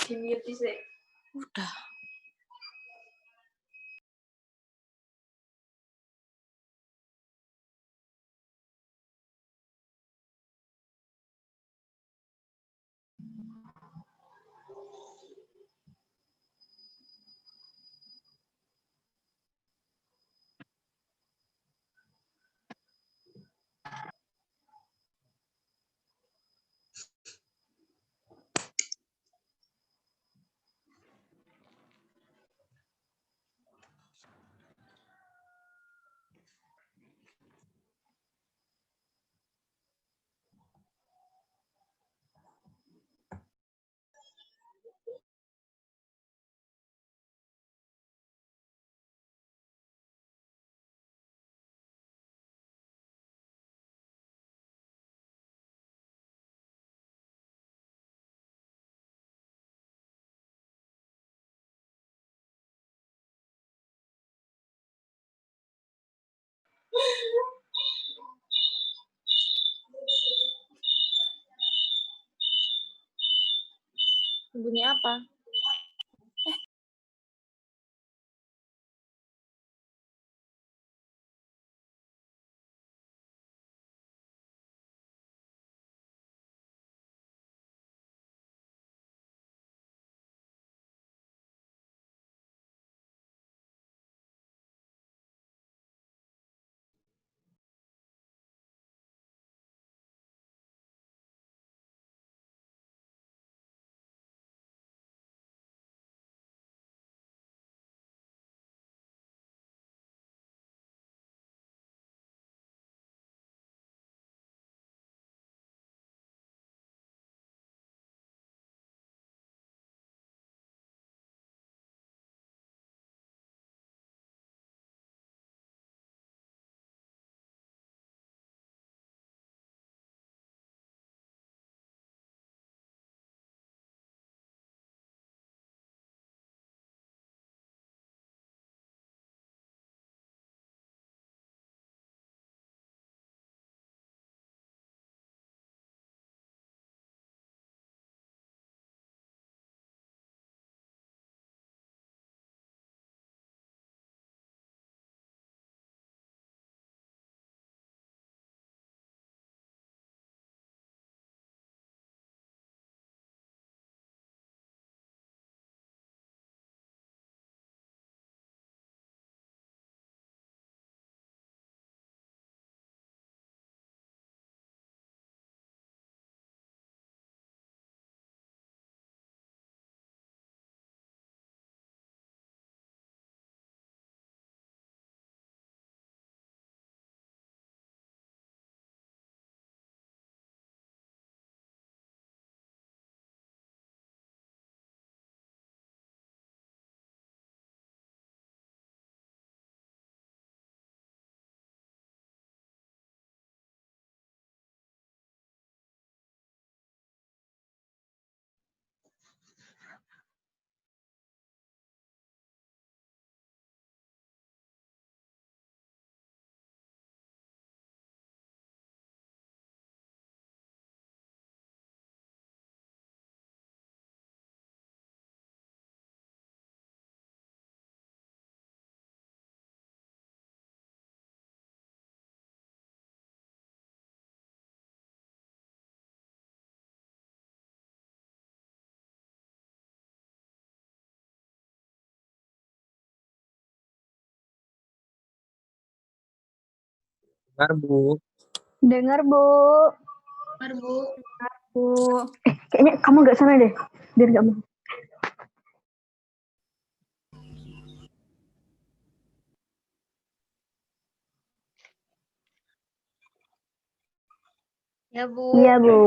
Udah. Bunyi apa? Dengar, Bu. Dengar, Bu. Bu. Kayaknya kamu nggak sana deh, biar nggak mau. Ya, Bu. Iya, Bu.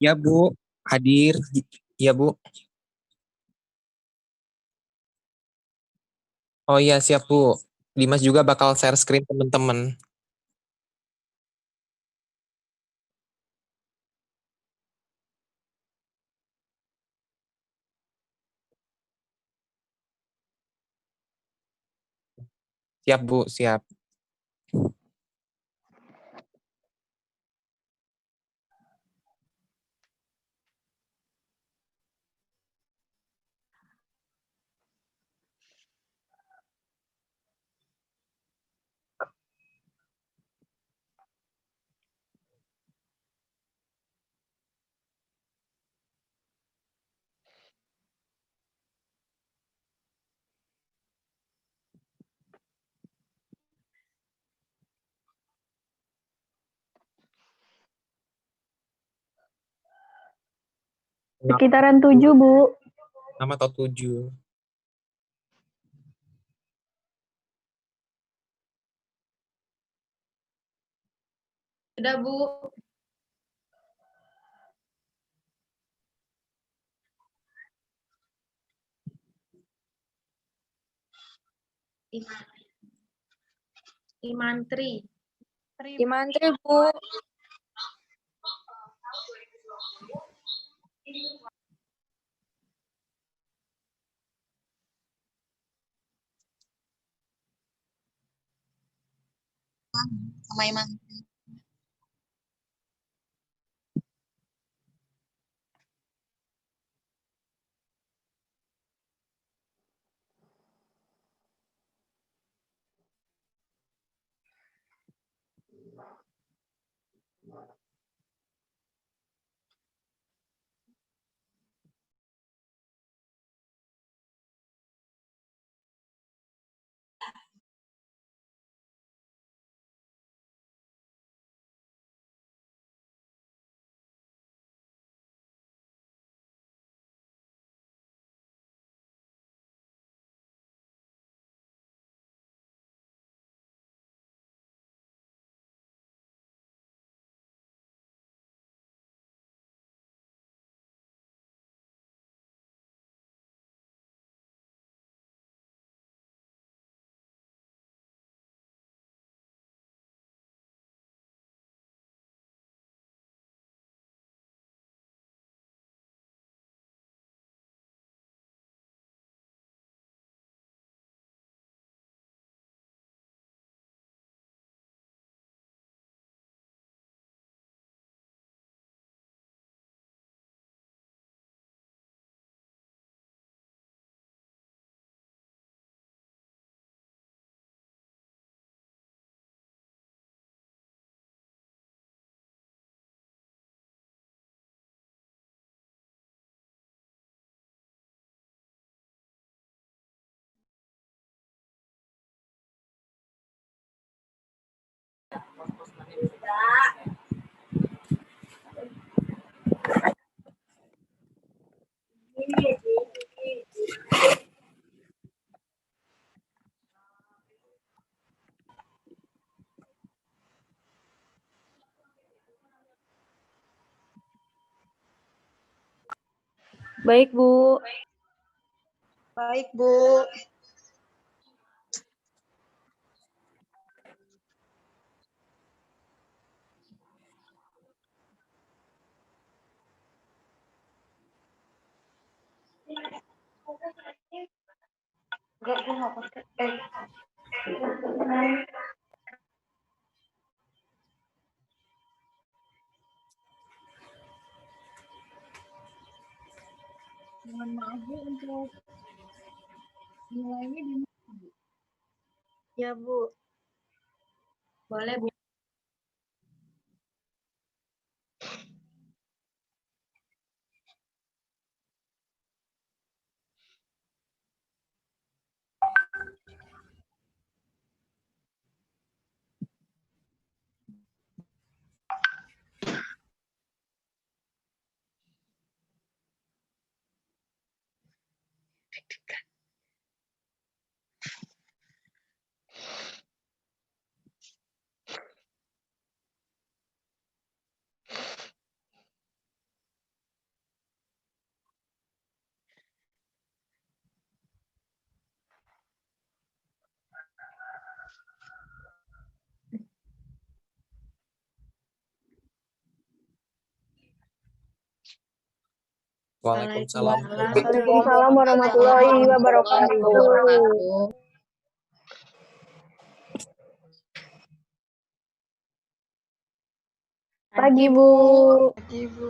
Ya, Bu. Hadir. Ya, Bu. Oh iya, siap, Bu. Dimas juga bakal share screen teman-teman. Siap, Bu. Siap. Sekitaran 7, Bu. 6 atau 7. Udah, Bu. Imantri. Imantri, Bu. Sama Iman. Baik, Bu. Baik, Bu. Enggak, gue nggak pakai. Mohon maaf, Bu, untuk nilainya di mana, Bu? Ya, Bu. Boleh, Bu. Waalaikumsalam. Waalaikumsalam warahmatullahi wabarakatuh. Pagi, Bu. Pagi, Bu.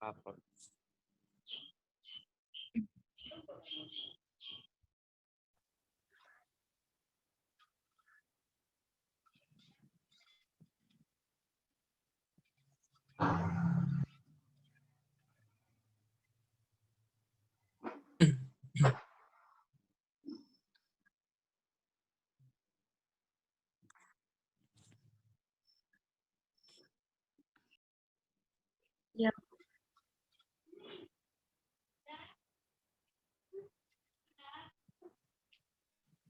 Apa? Ya.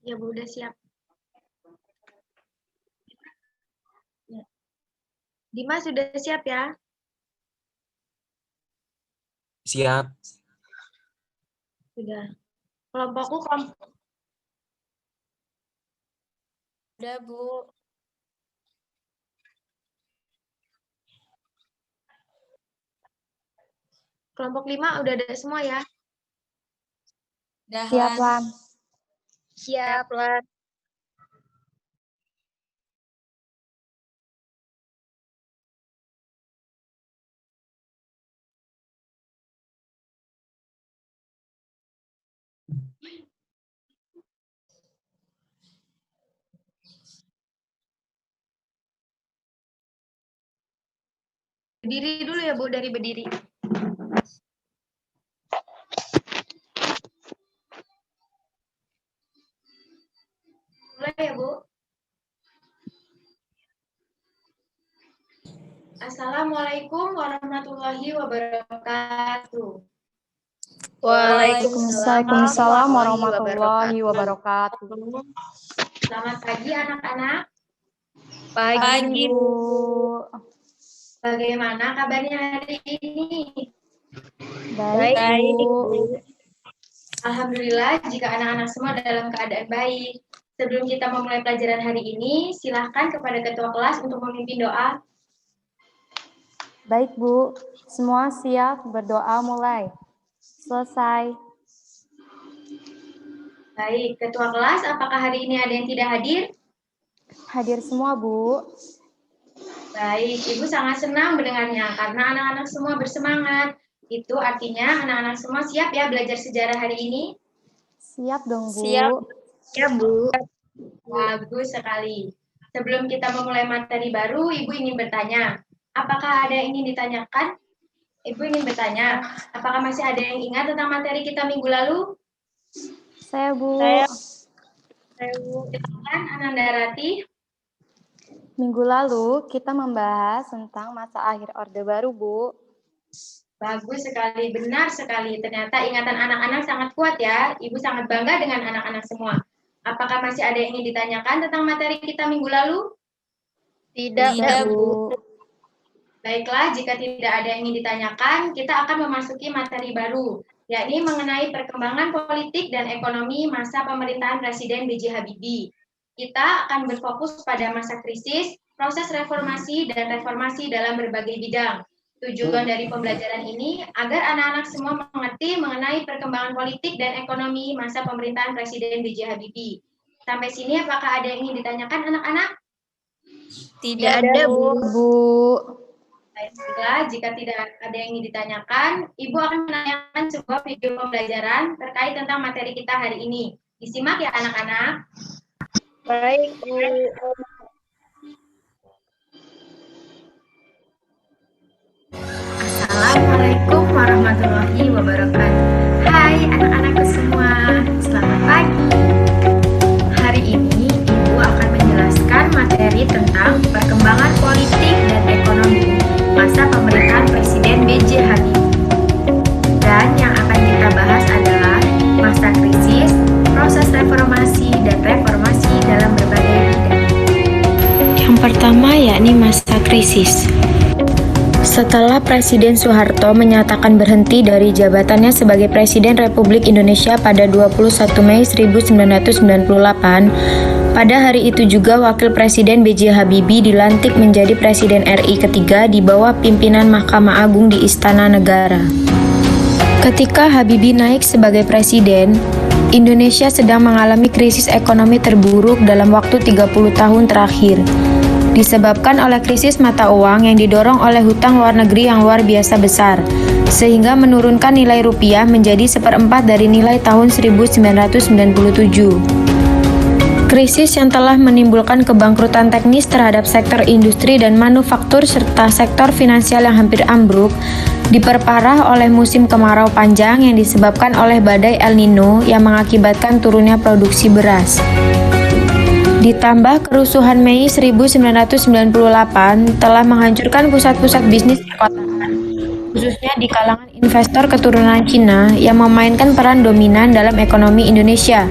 Ya, Bu, udah siap. Ya. Dimas sudah siap ya? Siap. Sudah. Kelompokku kelompok. Udah, Bu. Kelompok 5 udah ada semua ya? Udah, Siap, Lan. Siap, Lan. Berdiri dulu ya, Bu, dari berdiri. Mulai ya, Bu. Assalamualaikum warahmatullahi wabarakatuh. Waalaikumsalam warahmatullahi wabarakatuh. Selamat pagi anak-anak. Pagi, Bu. Bagaimana kabarnya hari ini? Baik, Bu. Alhamdulillah jika anak-anak semua dalam keadaan baik. Sebelum kita memulai pelajaran hari ini, silahkan kepada ketua kelas untuk memimpin doa. Baik, Bu. Semua siap berdoa mulai. Selesai. Baik, ketua kelas, apakah hari ini ada yang tidak hadir? Hadir semua, Bu. Baik, Ibu sangat senang mendengarnya karena anak-anak semua bersemangat. Itu artinya anak-anak semua siap ya belajar sejarah hari ini? Siap dong, Bu. Siap. Ya, Bu. Bagus sekali. Sebelum kita memulai materi baru, Ibu ingin bertanya, apakah ada yang ingin ditanyakan? Ibu ingin bertanya, apakah masih ada yang ingat tentang materi kita minggu lalu? Saya, Bu. Silakan Ananda Rati. Minggu lalu kita membahas tentang masa akhir Orde Baru, Bu. Bagus sekali, benar sekali. Ternyata ingatan anak-anak sangat kuat ya. Ibu sangat bangga dengan anak-anak semua. Apakah masih ada yang ingin ditanyakan tentang materi kita minggu lalu? Tidak, Bu. Baiklah, jika tidak ada yang ingin ditanyakan, kita akan memasuki materi baru, yakni mengenai perkembangan politik dan ekonomi masa pemerintahan Presiden B.J. Habibie. Kita akan berfokus pada masa krisis, proses reformasi, dan reformasi dalam berbagai bidang. Tujuan dari pembelajaran ini agar anak-anak semua mengerti mengenai perkembangan politik dan ekonomi masa pemerintahan Presiden B.J. Habibie. Sampai sini apakah ada yang ingin ditanyakan anak-anak? Tidak ada, Bu. Bu. Baiklah, jika tidak ada yang ingin ditanyakan, Ibu akan menanyakan sebuah video pembelajaran terkait tentang materi kita hari ini. Disimak ya anak-anak. Baik, Bu. Assalamualaikum warahmatullahi wabarakatuh. Hai anak-anakku semua, selamat pagi. Hari ini Ibu akan menjelaskan materi tentang perkembangan politik dan ekonomi masa pemerintahan Presiden B.J. Habibie. Dan yang akan kita bahas adalah masa krisis, proses reformasi, dan reformasi dalam berbagai bidang. Yang pertama yakni masa krisis. Setelah Presiden Soeharto menyatakan berhenti dari jabatannya sebagai Presiden Republik Indonesia pada 21 Mei 1998, pada hari itu juga Wakil Presiden B.J. Habibie dilantik menjadi Presiden RI ketiga di bawah pimpinan Mahkamah Agung di Istana Negara. Ketika Habibie naik sebagai Presiden, Indonesia sedang mengalami krisis ekonomi terburuk dalam waktu 30 tahun terakhir, disebabkan oleh krisis mata uang yang didorong oleh hutang luar negeri yang luar biasa besar, sehingga menurunkan nilai rupiah menjadi 1/4 dari nilai tahun 1997. Krisis yang telah menimbulkan kebangkrutan teknis terhadap sektor industri dan manufaktur serta sektor finansial yang hampir ambruk, diperparah oleh musim kemarau panjang yang disebabkan oleh badai El Nino yang mengakibatkan turunnya produksi beras. Ditambah kerusuhan Mei 1998 telah menghancurkan pusat-pusat bisnis perkotaan, khususnya di kalangan investor keturunan Cina yang memainkan peran dominan dalam ekonomi Indonesia.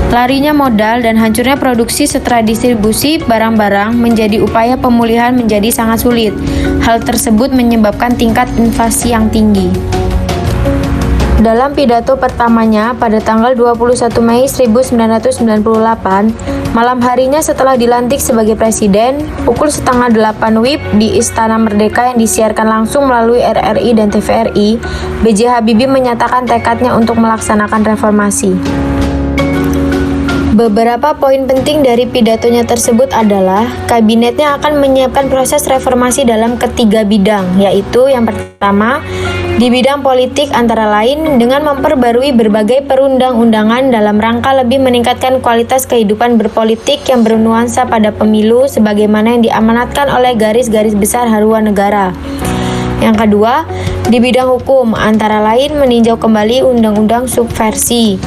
Larinya modal dan hancurnya produksi serta distribusi barang-barang menjadi upaya pemulihan menjadi sangat sulit. Hal tersebut menyebabkan tingkat inflasi yang tinggi. Dalam pidato pertamanya pada tanggal 21 Mei 1998, malam harinya setelah dilantik sebagai presiden, pukul 7:30 WIB di Istana Merdeka yang disiarkan langsung melalui RRI dan TVRI, B.J. Habibie menyatakan tekadnya untuk melaksanakan reformasi. Beberapa poin penting dari pidatonya tersebut adalah kabinetnya akan menyiapkan proses reformasi dalam ketiga bidang, yaitu yang pertama, di bidang politik antara lain dengan memperbarui berbagai perundang-undangan dalam rangka lebih meningkatkan kualitas kehidupan berpolitik yang bernuansa pada pemilu sebagaimana yang diamanatkan oleh garis-garis besar haluan negara. Yang kedua, di bidang hukum antara lain meninjau kembali undang-undang subversi.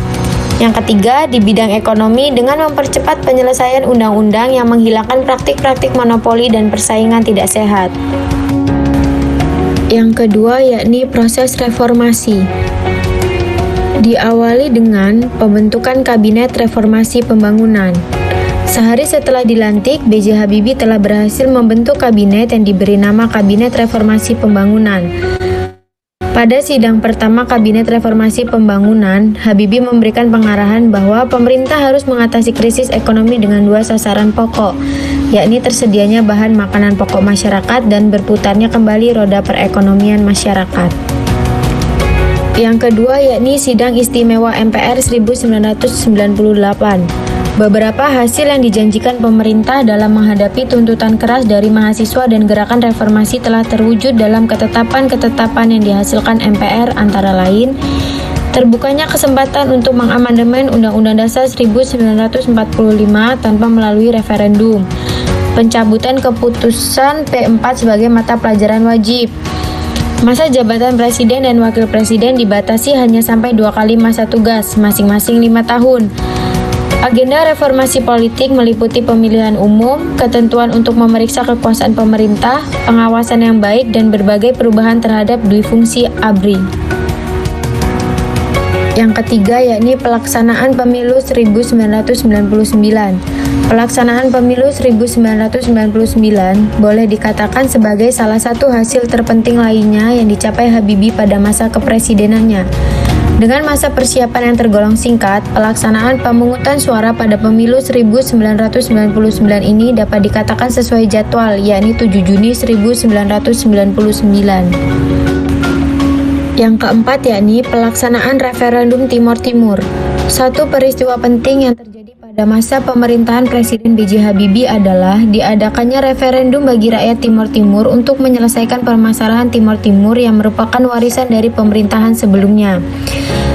Yang ketiga, di bidang ekonomi dengan mempercepat penyelesaian undang-undang yang menghilangkan praktik-praktik monopoli dan persaingan tidak sehat. Yang kedua, yakni proses reformasi. Diawali dengan pembentukan Kabinet Reformasi Pembangunan. Sehari setelah dilantik, B.J. Habibie telah berhasil membentuk kabinet yang diberi nama Kabinet Reformasi Pembangunan. Pada sidang pertama Kabinet Reformasi Pembangunan, Habibie memberikan pengarahan bahwa pemerintah harus mengatasi krisis ekonomi dengan dua sasaran pokok, yakni tersedianya bahan makanan pokok masyarakat dan berputarnya kembali roda perekonomian masyarakat. Yang kedua yakni Sidang Istimewa MPR 1998. Beberapa hasil yang dijanjikan pemerintah dalam menghadapi tuntutan keras dari mahasiswa dan gerakan reformasi telah terwujud dalam ketetapan-ketetapan yang dihasilkan MPR antara lain terbukanya kesempatan untuk mengamandemen Undang-Undang Dasar 1945 tanpa melalui referendum, pencabutan keputusan P4 sebagai mata pelajaran wajib, masa jabatan presiden dan wakil presiden dibatasi hanya sampai 2 kali masa tugas, masing-masing 5 tahun. Agenda reformasi politik meliputi pemilihan umum, ketentuan untuk memeriksa kekuasaan pemerintah, pengawasan yang baik, dan berbagai perubahan terhadap duifungsi ABRI. Yang ketiga yakni pelaksanaan pemilu 1999. Pelaksanaan pemilu 1999 boleh dikatakan sebagai salah satu hasil terpenting lainnya yang dicapai Habibie pada masa kepresidenannya. Dengan masa persiapan yang tergolong singkat, pelaksanaan pemungutan suara pada pemilu 1999 ini dapat dikatakan sesuai jadwal, yakni 7 Juni 1999. Yang keempat yakni pelaksanaan referendum Timor Timur. Satu peristiwa penting yang terjadi pada masa pemerintahan Presiden B.J. Habibie adalah diadakannya referendum bagi rakyat Timor Timur untuk menyelesaikan permasalahan Timor Timur yang merupakan warisan dari pemerintahan sebelumnya.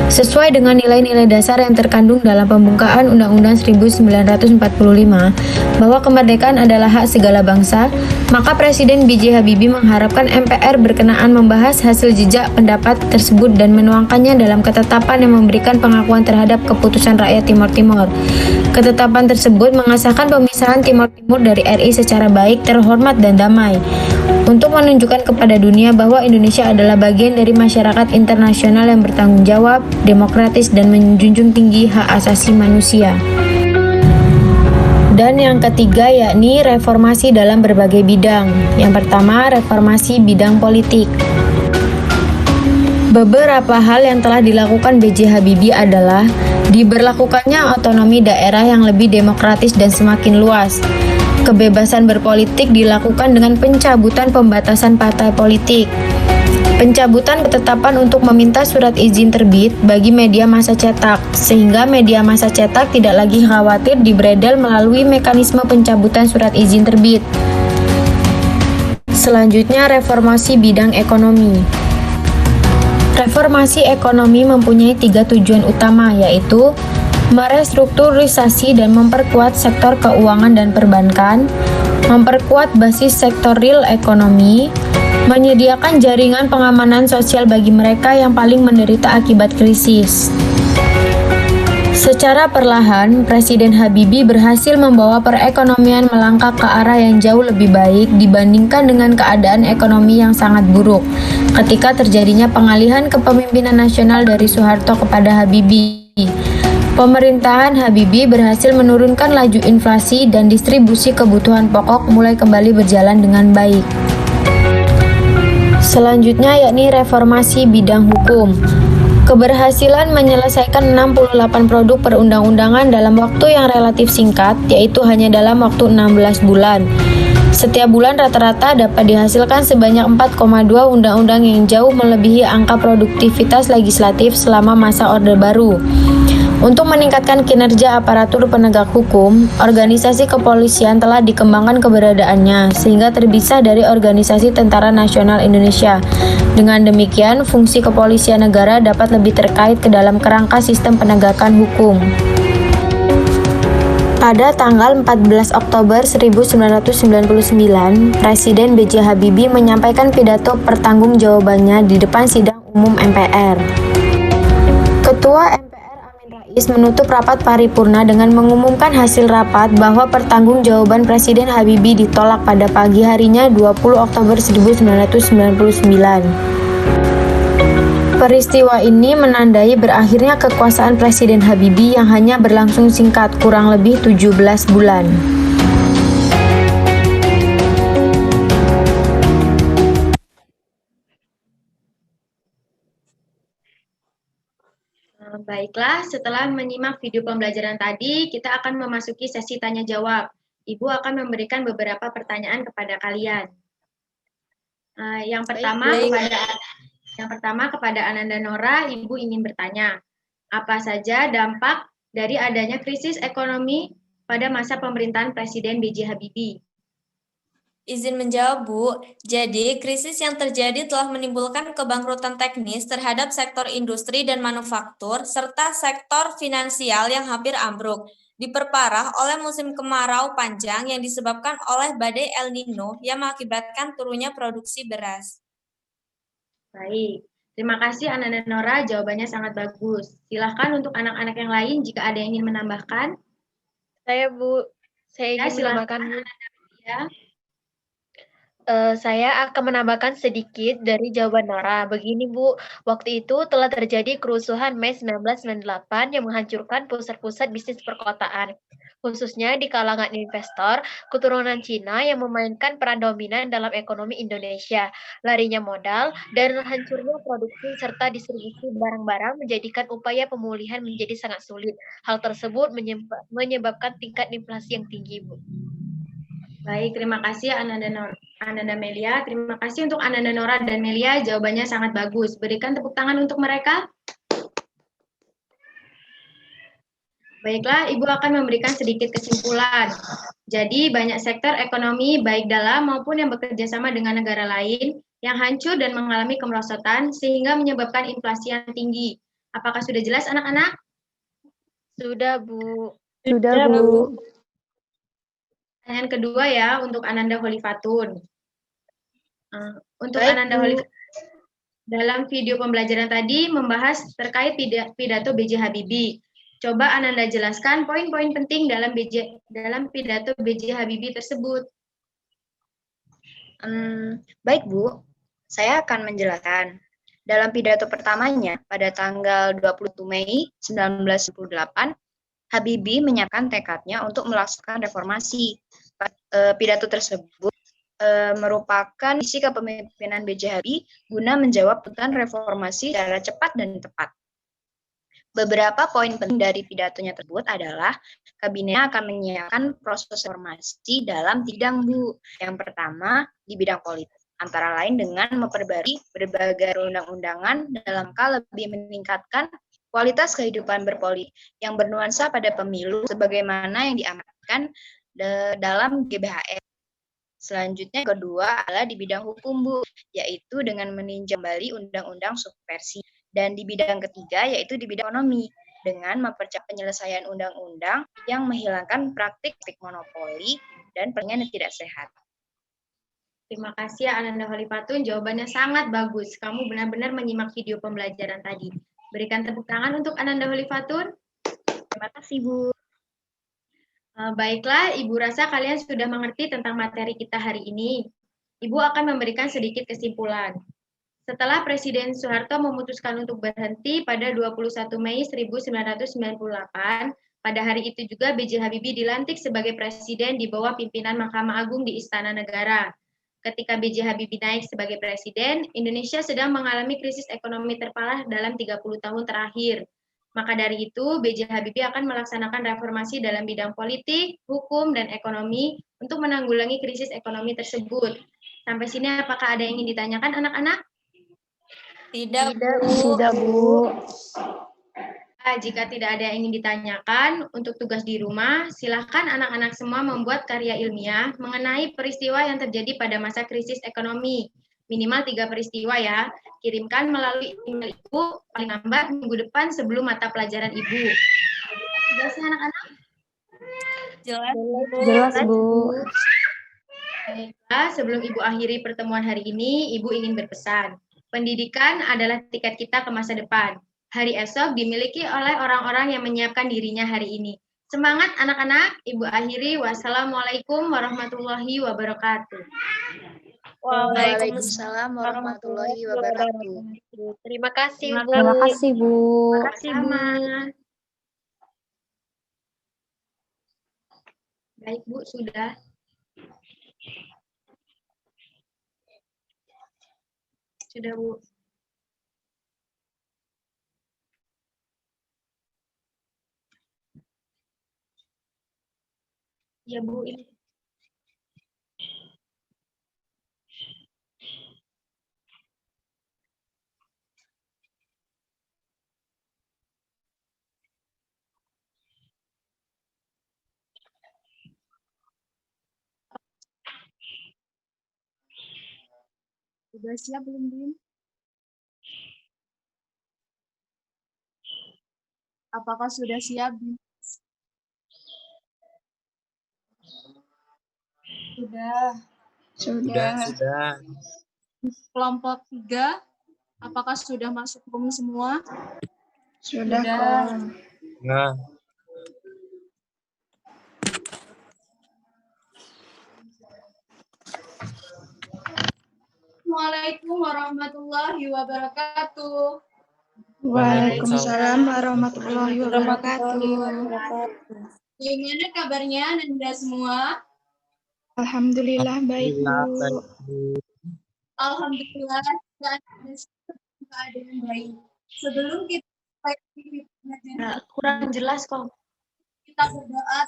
Sesuai dengan nilai-nilai dasar yang terkandung dalam pembukaan Undang-Undang 1945 bahwa kemerdekaan adalah hak segala bangsa, maka Presiden B.J. Habibie mengharapkan MPR berkenaan membahas hasil jejak pendapat tersebut dan menuangkannya dalam ketetapan yang memberikan pengakuan terhadap keputusan rakyat Timor Timur. Ketetapan tersebut mengesahkan pemisahan Timor Timur dari RI secara baik, terhormat, dan damai, untuk menunjukkan kepada dunia bahwa Indonesia adalah bagian dari masyarakat internasional yang bertanggung jawab, demokratis, dan menjunjung tinggi hak asasi manusia. Dan yang ketiga yakni reformasi dalam berbagai bidang. Yang pertama, reformasi bidang politik. Beberapa hal yang telah dilakukan B.J. Habibie adalah diberlakukannya otonomi daerah yang lebih demokratis dan semakin luas. Kebebasan berpolitik dilakukan dengan pencabutan pembatasan partai politik. Pencabutan ketetapan untuk meminta surat izin terbit bagi media massa cetak, sehingga media massa cetak tidak lagi khawatir dibredel melalui mekanisme pencabutan surat izin terbit. Selanjutnya, reformasi bidang ekonomi. Reformasi ekonomi mempunyai 3 tujuan utama, yaitu merestrukturisasi dan memperkuat sektor keuangan dan perbankan, memperkuat basis sektor real ekonomi, menyediakan jaringan pengamanan sosial bagi mereka yang paling menderita akibat krisis. Secara perlahan, Presiden Habibie berhasil membawa perekonomian melangkah ke arah yang jauh lebih baik dibandingkan dengan keadaan ekonomi yang sangat buruk ketika terjadinya pengalihan kepemimpinan nasional dari Soeharto kepada Habibie. Pemerintahan Habibie berhasil menurunkan laju inflasi dan distribusi kebutuhan pokok mulai kembali berjalan dengan baik. Selanjutnya yakni reformasi bidang hukum. Keberhasilan menyelesaikan 68 produk perundang-undangan dalam waktu yang relatif singkat, yaitu hanya dalam waktu 16 bulan. Setiap bulan rata-rata dapat dihasilkan sebanyak 4,2 undang-undang yang jauh melebihi angka produktivitas legislatif selama masa Orde Baru. Untuk meningkatkan kinerja aparatur penegak hukum, organisasi kepolisian telah dikembangkan keberadaannya sehingga terpisah dari Organisasi Tentara Nasional Indonesia. Dengan demikian, fungsi kepolisian negara dapat lebih terkait ke dalam kerangka sistem penegakan hukum. Pada tanggal 14 Oktober 1999, Presiden B.J. Habibie menyampaikan pidato pertanggungjawabannya di depan sidang umum MPR. Ketua MPR Amin Rais menutup rapat paripurna dengan mengumumkan hasil rapat bahwa pertanggungjawaban Presiden Habibie ditolak pada pagi harinya 20 Oktober 1999. Peristiwa ini menandai berakhirnya kekuasaan Presiden Habibie yang hanya berlangsung singkat, kurang lebih 17 bulan. Baiklah, setelah menyimak video pembelajaran tadi, kita akan memasuki sesi tanya jawab. Ibu akan memberikan beberapa pertanyaan kepada kalian. Yang pertama kepada Ananda Nora, Ibu ingin bertanya, apa saja dampak dari adanya krisis ekonomi pada masa pemerintahan Presiden B.J. Habibie? Izin menjawab, Bu. Jadi, krisis yang terjadi telah menimbulkan kebangkrutan teknis terhadap sektor industri dan manufaktur, serta sektor finansial yang hampir ambruk, diperparah oleh musim kemarau panjang yang disebabkan oleh badai El Nino yang mengakibatkan turunnya produksi beras. Baik, terima kasih Ananda Nora, jawabannya sangat bagus. Silahkan untuk anak-anak yang lain jika ada yang ingin menambahkan. Saya, Bu. Saya ingin menambahkan, Bu. Ya. Saya akan menambahkan sedikit dari jawaban Nora. Begini, Bu, waktu itu telah terjadi kerusuhan Mei 1998 yang menghancurkan pusat-pusat bisnis perkotaan, khususnya di kalangan investor keturunan Cina yang memainkan peran dominan dalam ekonomi Indonesia. Larinya modal dan hancurnya produksi serta distribusi barang-barang menjadikan upaya pemulihan menjadi sangat sulit. Hal tersebut menyebabkan tingkat inflasi yang tinggi, Bu. Baik, terima kasih Ananda Melia. Terima kasih untuk Ananda Nora dan Melia, jawabannya sangat bagus. Berikan tepuk tangan untuk mereka. Baiklah, Ibu akan memberikan sedikit kesimpulan. Jadi, banyak sektor ekonomi baik dalam maupun yang bekerja sama dengan negara lain yang hancur dan mengalami kemerosotan sehingga menyebabkan inflasi yang tinggi. Apakah sudah jelas anak-anak? Sudah, Bu. Sudah, Bu. Pertanyaan kedua ya untuk Ananda Holifatun. Untuk Baik, Ananda Bu. Holifatun, dalam video pembelajaran tadi membahas terkait pidato B.J. Habibie. Coba Ananda jelaskan poin-poin penting dalam pidato B.J. Habibie tersebut. Baik, Bu. Saya akan menjelaskan. Dalam pidato pertamanya pada tanggal 20 Mei 1998, Habibie menyatakan tekadnya untuk melaksanakan reformasi. Pidato tersebut merupakan isi kepemimpinan B.J. Habibie guna menjawab tuntutan reformasi secara cepat dan tepat. Beberapa poin penting dari pidatonya tersebut adalah kabinetnya akan menyiapkan proses reformasi dalam bidang Bu. Yang pertama di bidang politik, antara lain dengan memperbarui berbagai undang-undangan dalam rangka lebih meningkatkan kualitas kehidupan berpolitik yang bernuansa pada pemilu sebagaimana yang diamanatkan dalam GBHN. Selanjutnya kedua adalah di bidang hukum Bu, yaitu dengan meninjau kembali undang-undang subversi. Dan di bidang ketiga yaitu di bidang ekonomi dengan mempercepat penyelesaian undang-undang yang menghilangkan praktik monopoli dan persaingan yang tidak sehat. Terima kasih Ananda Khalifatun, jawabannya sangat bagus. Kamu benar-benar menyimak video pembelajaran tadi. Berikan tepuk tangan untuk Ananda Khalifatun. Terima kasih Bu. Baiklah, Ibu rasa kalian sudah mengerti tentang materi kita hari ini. Ibu akan memberikan sedikit kesimpulan. Setelah Presiden Soeharto memutuskan untuk berhenti pada 21 Mei 1998, pada hari itu juga B.J. Habibie dilantik sebagai Presiden di bawah pimpinan Mahkamah Agung di Istana Negara. Ketika B.J. Habibie naik sebagai Presiden, Indonesia sedang mengalami krisis ekonomi terparah dalam 30 tahun terakhir. Maka dari itu, B.J. Habibie akan melaksanakan reformasi dalam bidang politik, hukum, dan ekonomi untuk menanggulangi krisis ekonomi tersebut. Sampai sini apakah ada yang ingin ditanyakan anak-anak? Tidak, Bu. Tidak, Bu. Jika tidak ada yang ingin ditanyakan, untuk tugas di rumah, silakan anak-anak semua membuat karya ilmiah mengenai peristiwa yang terjadi pada masa krisis ekonomi. Minimal 3 peristiwa ya. Kirimkan melalui email Ibu, paling lambat minggu depan sebelum mata pelajaran Ibu. Jelas ya anak-anak? Jelas, Bu. Jelas, Bu. Baiklah, sebelum Ibu akhiri pertemuan hari ini, Ibu ingin berpesan. Pendidikan adalah tiket kita ke masa depan. Hari esok dimiliki oleh orang-orang yang menyiapkan dirinya hari ini. Semangat anak-anak, Ibu akhiri. Wassalamualaikum warahmatullahi wabarakatuh. Waalaikumsalam warahmatullahi wabarakatuh. Terima kasih, Bu. Terima kasih, Bu. Sama. Baik, Bu, sudah. Sudah, Bu. Ya, Bu, ini. Sudah siap belum, Bim? Apakah sudah siap, Bim? Sudah. Kelompok 3, apakah sudah masuk room semua? Sudah. Nah, Assalamualaikum warahmatullahi wabarakatuh. Waalaikumsalam warahmatullahi wabarakatuh. Gimana kabarnya Anda semua? Alhamdulillah baik, Bu. Alhamdulillah keadaan baik. Sebelum kita mulai pelajaran Kurang jelas kok. kita berdoa.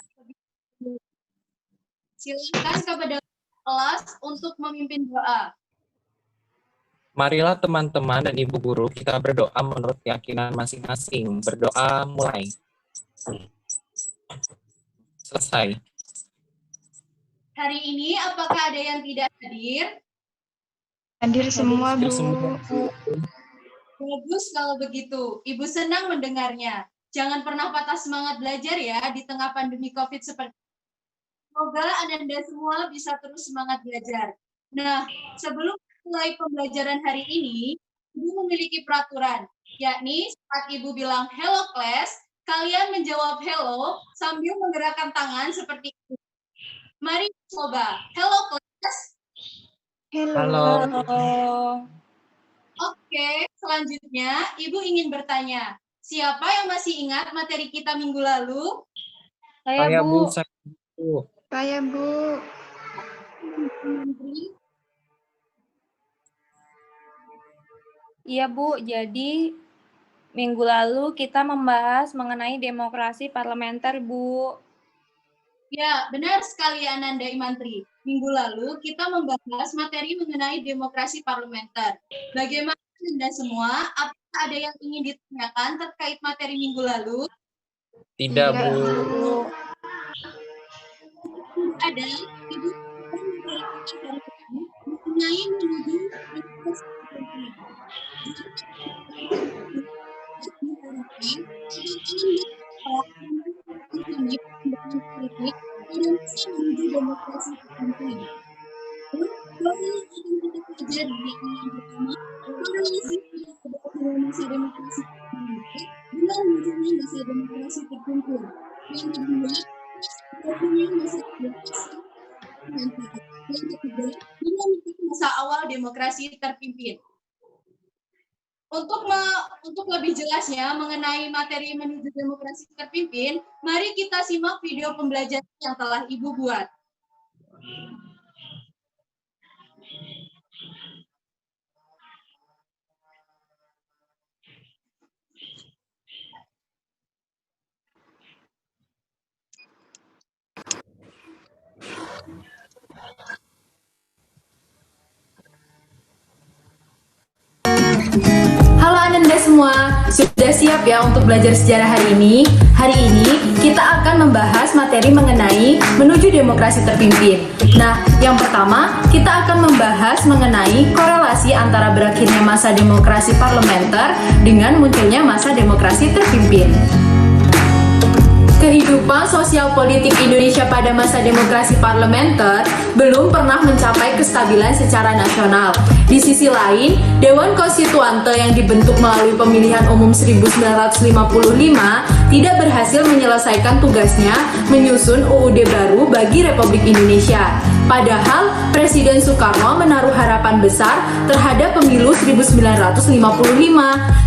Silakan kepada kelas untuk memimpin doa. marilah teman-teman dan ibu guru kita berdoa menurut keyakinan masing-masing. Berdoa mulai. Selesai. Hari ini apakah ada yang tidak hadir? Hadir semua, Bu. Bagus kalau begitu. Ibu senang mendengarnya. Jangan pernah patah semangat belajar ya di tengah pandemi COVID seperti ini. Semoga Anda semua bisa terus semangat belajar. Nah, sebelum mulai pembelajaran hari ini, Ibu memiliki peraturan, yakni saat Ibu bilang hello class, kalian menjawab hello sambil menggerakkan tangan seperti itu. Mari coba. Hello class. Halo. Oke, selanjutnya Ibu ingin bertanya, siapa yang masih ingat materi kita minggu lalu? Saya Bu. Saya Bu. Saya Bu. Iya Bu, jadi minggu lalu kita membahas mengenai demokrasi parlementer Bu. Ya, benar sekali Ananda Imantri. Minggu lalu kita membahas materi mengenai demokrasi parlementer. Bagaimana Anda semua? Apakah ada yang ingin ditanyakan terkait materi minggu lalu? Tidak Bu. Ada Ibu mengenai menuju demokrasi penting. Masa demokrasi dengan munculnya masa demokrasi terpimpin. Yang kedua, masa demokrasi. Yang ketiga, masa awal demokrasi terpimpin. Untuk lebih jelasnya mengenai materi menuju demokrasi terpimpin, mari kita simak video pembelajaran yang telah Ibu buat. Halo Ananda semua, sudah siap ya untuk belajar sejarah hari ini? Hari ini kita akan membahas materi mengenai menuju demokrasi terpimpin. Nah, yang pertama kita akan membahas mengenai korelasi antara berakhirnya masa demokrasi parlementer dengan munculnya masa demokrasi terpimpin. Kehidupan sosial politik Indonesia pada masa demokrasi parlementer belum pernah mencapai kestabilan secara nasional. Di sisi lain, Dewan Konstituante yang dibentuk melalui pemilihan umum 1955 tidak berhasil menyelesaikan tugasnya menyusun UUD baru bagi Republik Indonesia. Padahal Presiden Soekarno menaruh harapan besar terhadap pemilu 1955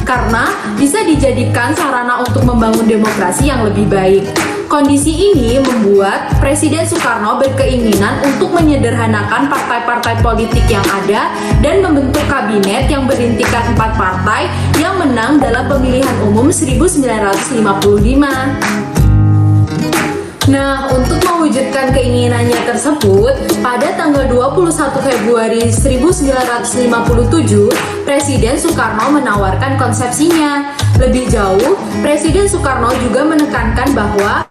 karena bisa dijadikan sarana untuk membangun demokrasi yang lebih baik. Kondisi ini membuat Presiden Soekarno berkeinginan untuk menyederhanakan partai-partai politik yang ada dan membentuk kabinet yang berintikan 4 partai yang menang dalam pemilihan umum 1955. Nah, untuk mewujudkan keinginannya tersebut, pada tanggal 21 Februari 1957, Presiden Soekarno menawarkan konsepsinya. Lebih jauh, Presiden Soekarno juga menekankan bahwa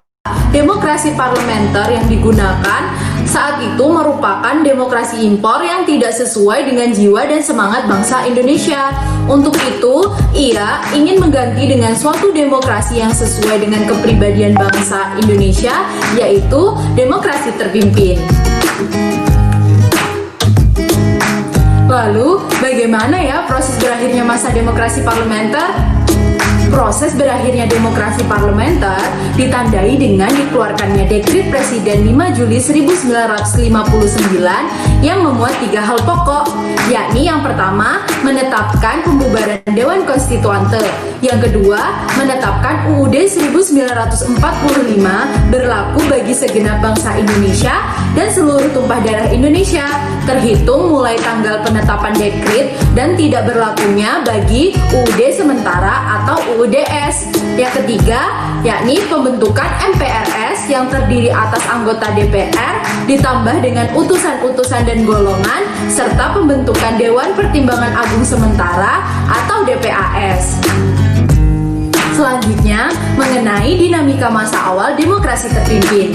demokrasi parlementer yang digunakan saat itu merupakan demokrasi impor yang tidak sesuai dengan jiwa dan semangat bangsa Indonesia. Untuk itu, ia ingin mengganti dengan suatu demokrasi yang sesuai dengan kepribadian bangsa Indonesia, yaitu demokrasi terpimpin. Lalu, bagaimana ya proses berakhirnya masa demokrasi parlementer? Proses berakhirnya demokrasi parlementer ditandai dengan dikeluarkannya Dekrit Presiden 5 Juli 1959 yang memuat 3 hal pokok, yakni yang pertama, menetapkan pembubaran Dewan Konstituante, yang kedua, menetapkan UUD 1945 berlaku bagi segenap bangsa Indonesia dan seluruh tumpah darah Indonesia, terhitung mulai tanggal penetapan dekrit dan tidak berlakunya bagi UUD sementara atau UUDS. Yang ketiga, yakni pembentukan MPRS yang terdiri atas anggota DPR ditambah dengan utusan-utusan dan golongan serta pembentukan Dewan Pertimbangan Agung Sementara atau DPAS. Selanjutnya, mengenai dinamika masa awal demokrasi terpimpin.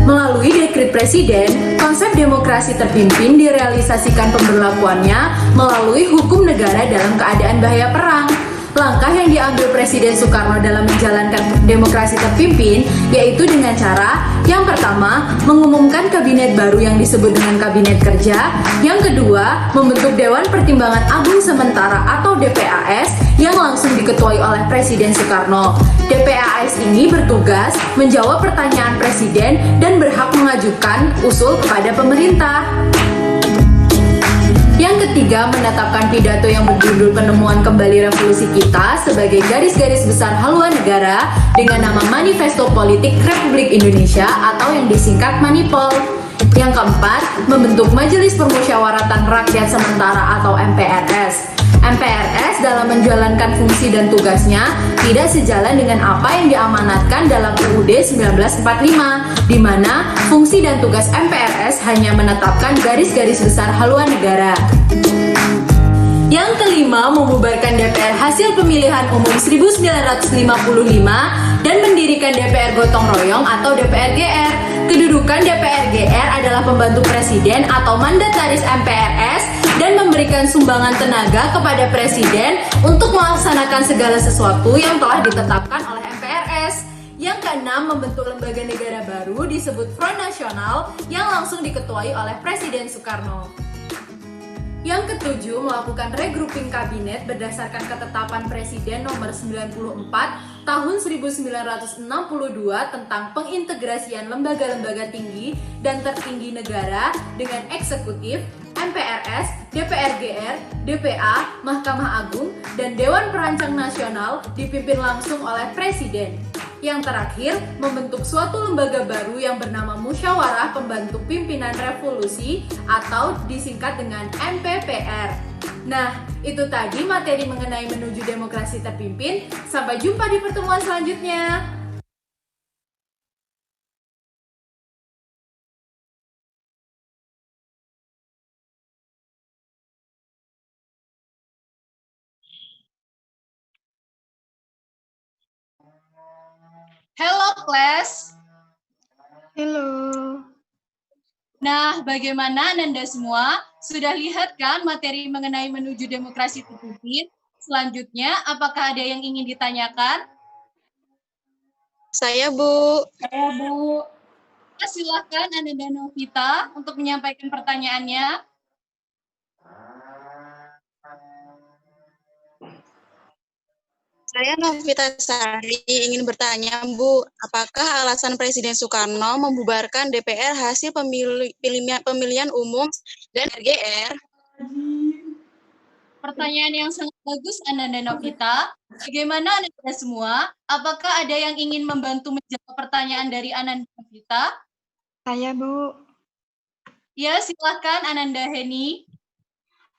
Melalui dekrit presiden, konsep demokrasi terpimpin direalisasikan pemberlakuannya melalui hukum negara dalam keadaan bahaya perang. Langkah yang diambil Presiden Soekarno dalam menjalankan demokrasi terpimpin yaitu dengan cara yang pertama, mengumumkan kabinet baru yang disebut dengan kabinet kerja. Yang kedua, membentuk Dewan Pertimbangan Agung Sementara atau DPAS yang langsung diketuai oleh Presiden Soekarno. DPAS ini bertugas menjawab pertanyaan Presiden dan berhak mengajukan usul kepada pemerintah. Yang ketiga, menetapkan pidato yang berjudul Penemuan Kembali Revolusi Kita sebagai garis-garis besar haluan negara dengan nama Manifesto Politik Republik Indonesia atau yang disingkat Manipol. Yang keempat, membentuk Majelis Permusyawaratan Rakyat Sementara atau MPRS. MPRS dalam menjalankan fungsi dan tugasnya tidak sejalan dengan apa yang diamanatkan dalam UUD 1945, di mana fungsi dan tugas MPRS hanya menetapkan garis-garis besar haluan negara. Yang kelima, membubarkan DPR hasil pemilihan umum 1955 dan mendirikan DPR Gotong Royong atau DPR GR. Kedudukan DPR GR adalah pembantu presiden atau mandataris MPRS dan memberikan sumbangan tenaga kepada presiden untuk melaksanakan segala sesuatu yang telah ditetapkan oleh MPRS. Yang keenam, membentuk lembaga negara baru disebut Front Nasional yang langsung diketuai oleh Presiden Soekarno. Yang ketujuh, melakukan regrouping kabinet berdasarkan ketetapan Presiden nomor 94 tahun 1962 tentang pengintegrasian lembaga-lembaga tinggi dan tertinggi negara dengan eksekutif, MPRS, DPR GR, DPA, Mahkamah Agung, dan Dewan Perancang Nasional dipimpin langsung oleh Presiden. Yang terakhir, membentuk suatu lembaga baru yang bernama Musyawarah Pembantu Pimpinan Revolusi atau disingkat dengan MPPR. Nah, itu tadi materi mengenai menuju demokrasi terpimpin. Sampai jumpa di pertemuan selanjutnya. Hello kelas. Halo. Nah, bagaimana Anda semua? Sudah lihat kan materi mengenai menuju demokrasi terpimpin? Selanjutnya, apakah ada yang ingin ditanyakan? Saya, Bu. Saya, Bu. Silakan Ananda Novita untuk menyampaikan pertanyaannya. Saya Novita Sari ingin bertanya, Bu, apakah alasan Presiden Soekarno membubarkan DPR hasil pemilihan umum dan RGR? Pertanyaan yang sangat bagus, Ananda Novita. Bagaimana Anda semua? Apakah ada yang ingin membantu menjawab pertanyaan dari Ananda Novita? Saya, Bu. Ya, silakan Ananda Heni.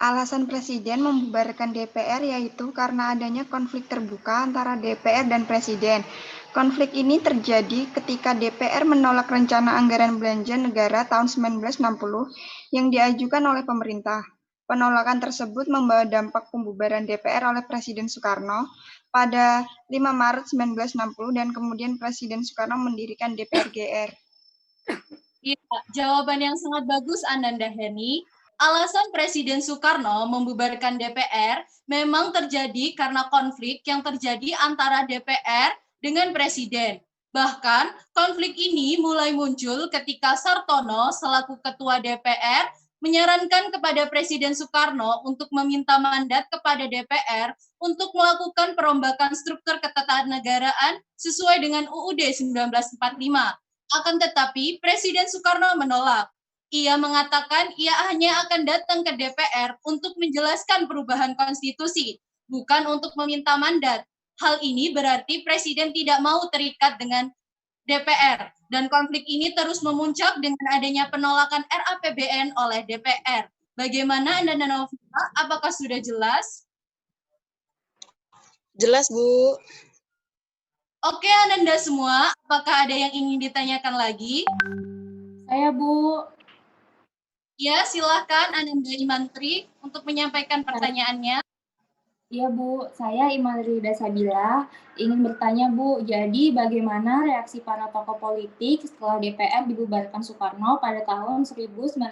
Alasan Presiden membubarkan DPR yaitu karena adanya konflik terbuka antara DPR dan Presiden. Konflik ini terjadi ketika DPR menolak rencana anggaran belanja negara tahun 1960 yang diajukan oleh pemerintah. Penolakan tersebut membawa dampak pembubaran DPR oleh Presiden Soekarno pada 5 Maret 1960 dan kemudian Presiden Soekarno mendirikan DPR GR. Iya, jawaban yang sangat bagus Ananda Heni. Alasan Presiden Soekarno membubarkan DPR memang terjadi karena konflik yang terjadi antara DPR dengan Presiden. Bahkan, konflik ini mulai muncul ketika Sartono selaku Ketua DPR menyarankan kepada Presiden Soekarno untuk meminta mandat kepada DPR untuk melakukan perombakan struktur ketatanegaraan sesuai dengan UUD 1945. Akan tetapi, Presiden Soekarno menolak. Ia mengatakan ia hanya akan datang ke DPR untuk menjelaskan perubahan konstitusi, bukan untuk meminta mandat. Hal ini berarti Presiden tidak mau terikat dengan DPR, dan konflik ini terus memuncak dengan adanya penolakan RAPBN oleh DPR. Bagaimana Ananda Novita? Apakah sudah jelas? Jelas, Bu. Oke, Ananda semua, apakah ada yang ingin ditanyakan lagi? Saya, Bu. Ya, silakan Ananda Imantri untuk menyampaikan pertanyaannya. Iya, Bu. Saya Imelda Sabila ingin bertanya, Bu. Jadi, bagaimana reaksi para tokoh politik setelah DPR dibubarkan Soekarno pada tahun 1960?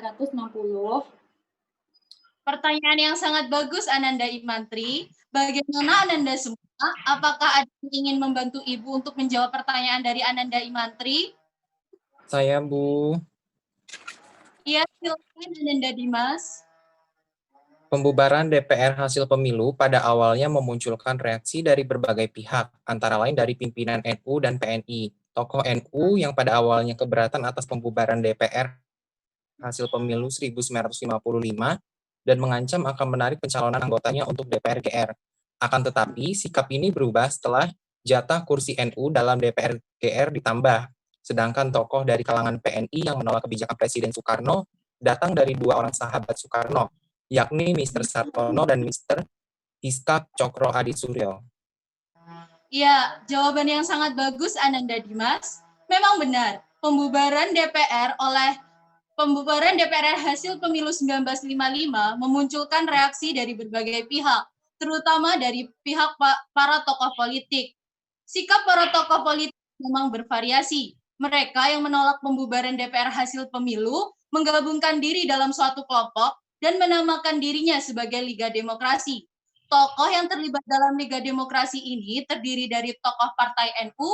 Pertanyaan yang sangat bagus, Ananda Imantri. Bagaimana Ananda semua? Apakah ada yang ingin membantu Ibu untuk menjawab pertanyaan dari Ananda Imantri? Saya, Bu. Iya, silakan Ananda Dimas. Pembubaran DPR hasil pemilu pada awalnya memunculkan reaksi dari berbagai pihak, antara lain dari pimpinan NU dan PNI. Tokoh NU yang pada awalnya keberatan atas pembubaran DPR hasil pemilu 1955 dan mengancam akan menarik pencalonan anggotanya untuk DPR GR. Akan tetapi, sikap ini berubah setelah jatah kursi NU dalam DPR GR ditambah. Sedangkan tokoh dari kalangan PNI yang menolak kebijakan Presiden Soekarno datang dari dua orang sahabat Soekarno, yakni Mr. Sartono dan Mr. Iskak Cokro Adisuryo. Ya, jawaban yang sangat bagus Ananda Dimas. Memang benar, pembubaran DPR hasil pemilu 1955 memunculkan reaksi dari berbagai pihak, terutama dari pihak para tokoh politik. Sikap para tokoh politik memang bervariasi. Mereka yang menolak pembubaran DPR hasil pemilu menggabungkan diri dalam suatu kelompok dan menamakan dirinya sebagai Liga Demokrasi. Tokoh yang terlibat dalam Liga Demokrasi ini terdiri dari tokoh Partai NU,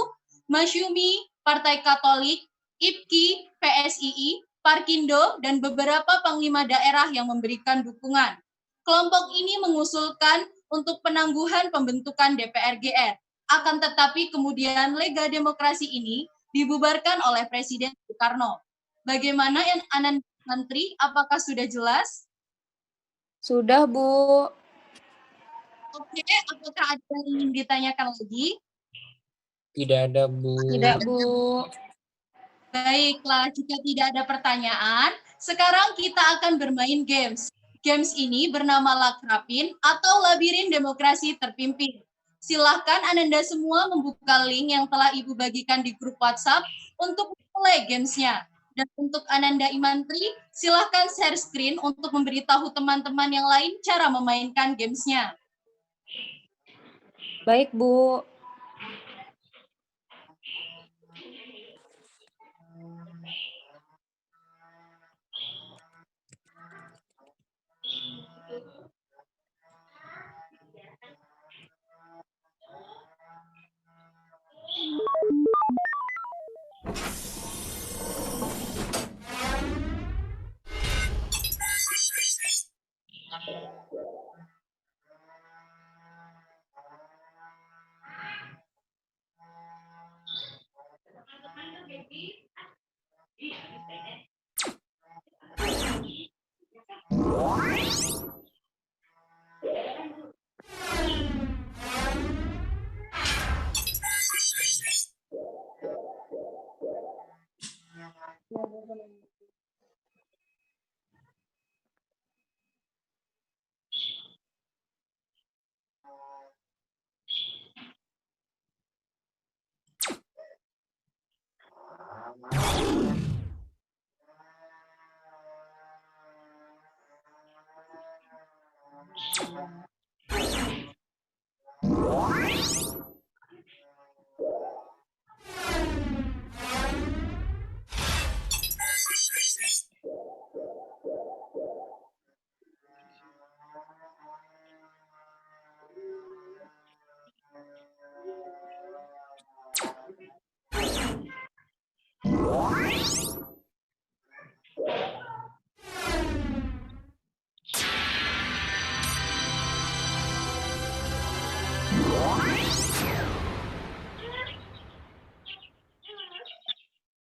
Masyumi, Partai Katolik, IPKI, PSII, Parkindo, dan beberapa panglima daerah yang memberikan dukungan. Kelompok ini mengusulkan untuk penangguhan pembentukan DPR GR. Akan tetapi kemudian Liga Demokrasi ini dibubarkan oleh Presiden Soekarno. Bagaimana Ananda Menteri, apakah sudah jelas? Sudah, Bu. Oke, apakah ada yang ingin ditanyakan lagi? Tidak ada, Bu. Tidak, Bu. Baiklah, jika tidak ada pertanyaan, sekarang kita akan bermain games. Games ini bernama Lakrapin atau Labirin Demokrasi Terpimpin. Silahkan Ananda semua membuka link yang telah Ibu bagikan di grup WhatsApp untuk mulai gamesnya. Dan untuk Ananda Imantri, silahkan share screen untuk memberitahu teman-teman yang lain cara memainkan gamesnya. Baik, Bu.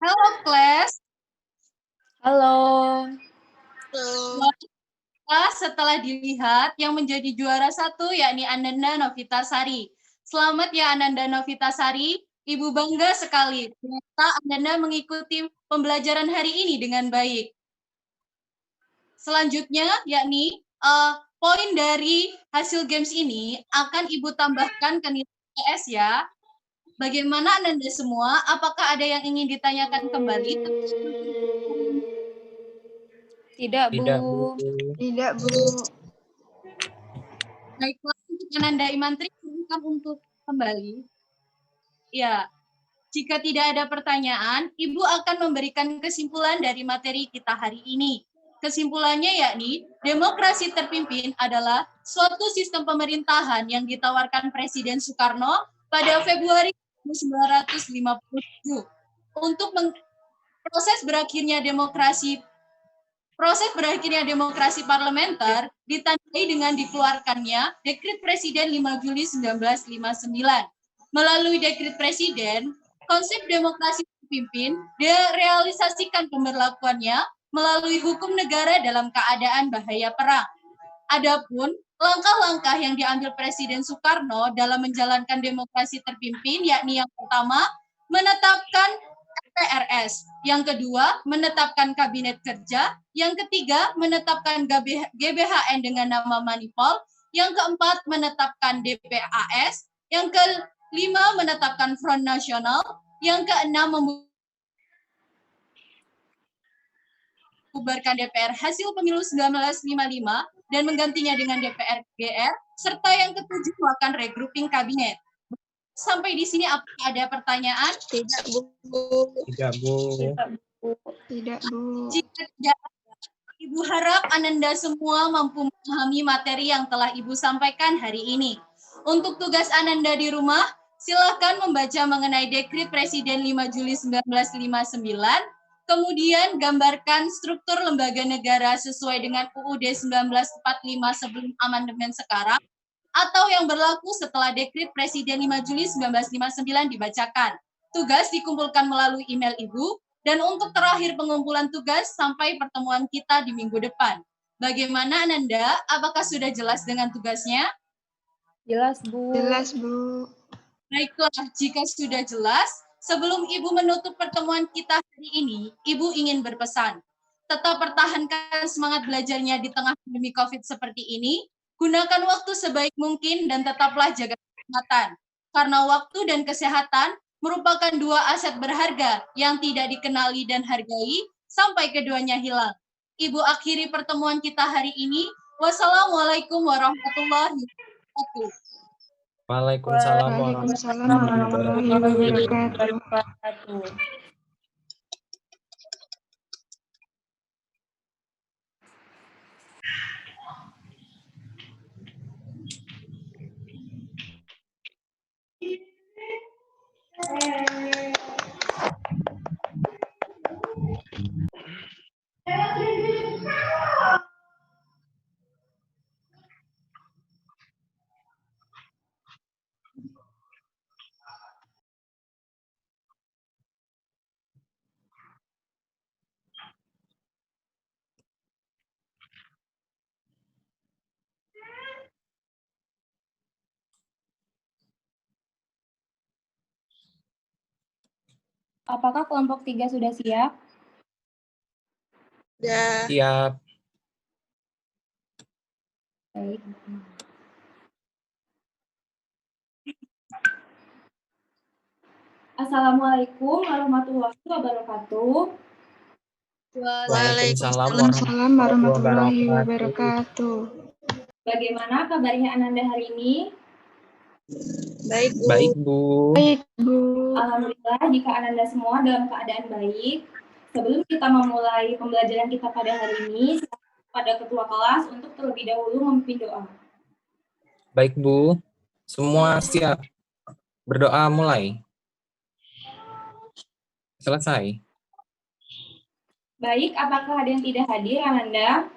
Halo, kelas. Halo. Setelah dilihat, yang menjadi juara 1 yakni Ananda Novitasari. Selamat ya Ananda Novitasari, Ibu bangga sekali. Ternyata Ananda mengikuti pembelajaran hari ini dengan baik. Selanjutnya yakni poin dari hasil games ini akan Ibu tambahkan ke nilai PS ya. Bagaimana Ananda semua? Apakah ada yang ingin ditanyakan kembali? Tidak, Bu. Tidak, Bu. Tidak, Bu. Baiklah, untuk Ananda Imantri, silakan untuk kembali. Ya, jika tidak ada pertanyaan, Ibu akan memberikan kesimpulan dari materi kita hari ini. Kesimpulannya yakni, demokrasi terpimpin adalah suatu sistem pemerintahan yang ditawarkan Presiden Soekarno pada Februari 1957. Untuk proses berakhirnya demokrasi parlementer ditandai dengan dikeluarkannya Dekret Presiden 5 Juli 1959. Melalui Dekret Presiden, konsep demokrasi terpimpin direalisasikan pemberlakuannya melalui hukum negara dalam keadaan bahaya perang. Adapun langkah-langkah yang diambil Presiden Soekarno dalam menjalankan demokrasi terpimpin, yakni yang pertama, menetapkan PRS, yang kedua, menetapkan Kabinet Kerja, yang ketiga, menetapkan GBHN dengan nama Manipol, yang keempat, menetapkan DPAS, yang kelima, menetapkan Front Nasional, yang keenam, membubarkan DPR hasil pemilu 1955 dan menggantinya dengan DPR GR, serta yang ketujuh melakukan regrouping kabinet. Sampai di sini apakah ada pertanyaan? Tidak, Bu. Tidak, Bu. Tidak, Bu. Jika tidak, Ibu harap Ananda semua mampu memahami materi yang telah Ibu sampaikan hari ini. Untuk tugas Ananda di rumah, silakan membaca mengenai Dekrit Presiden 5 Juli 1959, kemudian gambarkan struktur lembaga negara sesuai dengan UUD 1945 sebelum amandemen sekarang, atau yang berlaku setelah Dekrit Presiden 5 Juli 1959 dibacakan. Tugas dikumpulkan melalui email Ibu, dan untuk terakhir pengumpulan tugas sampai pertemuan kita di minggu depan. Bagaimana Ananda? Apakah sudah jelas dengan tugasnya? Jelas, Bu. Jelas, Bu. Baiklah, jika sudah jelas, sebelum Ibu menutup pertemuan kita hari ini, Ibu ingin berpesan. Tetap pertahankan semangat belajarnya di tengah pandemi COVID seperti ini, gunakan waktu sebaik mungkin dan tetaplah jaga kesehatan. Karena waktu dan kesehatan merupakan dua aset berharga yang tidak dikenali dan hargai sampai keduanya hilang. Ibu akhiri pertemuan kita hari ini. Wassalamualaikum warahmatullahi wabarakatuh. Waalaikumsalam warahmatullahi wabarakatuh. Apakah kelompok 3 sudah siap? Sudah. Siap. Baik. Assalamualaikum warahmatullahi wabarakatuh. Waalaikumsalam warahmatullahi wabarakatuh. Bagaimana kabarnya Ananda hari ini? Baik, Bu. Baik, Bu. Baik, Bu. Alhamdulillah jika Ananda semua dalam keadaan baik. Sebelum kita memulai pembelajaran kita pada hari ini, pada ketua kelas untuk terlebih dahulu memimpin doa. Baik, Bu. Semua siap. Berdoa mulai. Selesai. Baik, apakah ada yang tidak hadir, Ananda?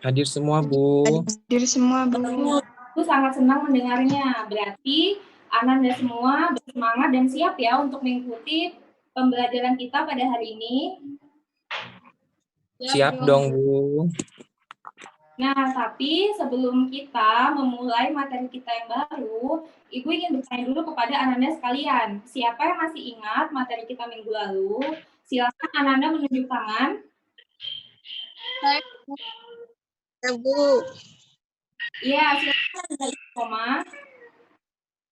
Hadir semua, Bu. Hadir semua, Bu. Aku sangat senang mendengarnya. Berarti Ananda semua bersemangat dan siap ya untuk mengikuti pembelajaran kita pada hari ini. Siap dong, Bu. Nah, tapi sebelum kita memulai materi kita yang baru, Ibu ingin bertanya dulu kepada Ananda sekalian. Siapa yang masih ingat materi kita minggu lalu? Silakan Ananda menunjuk tangan. Ya, Bu. Iya, silakan Koma.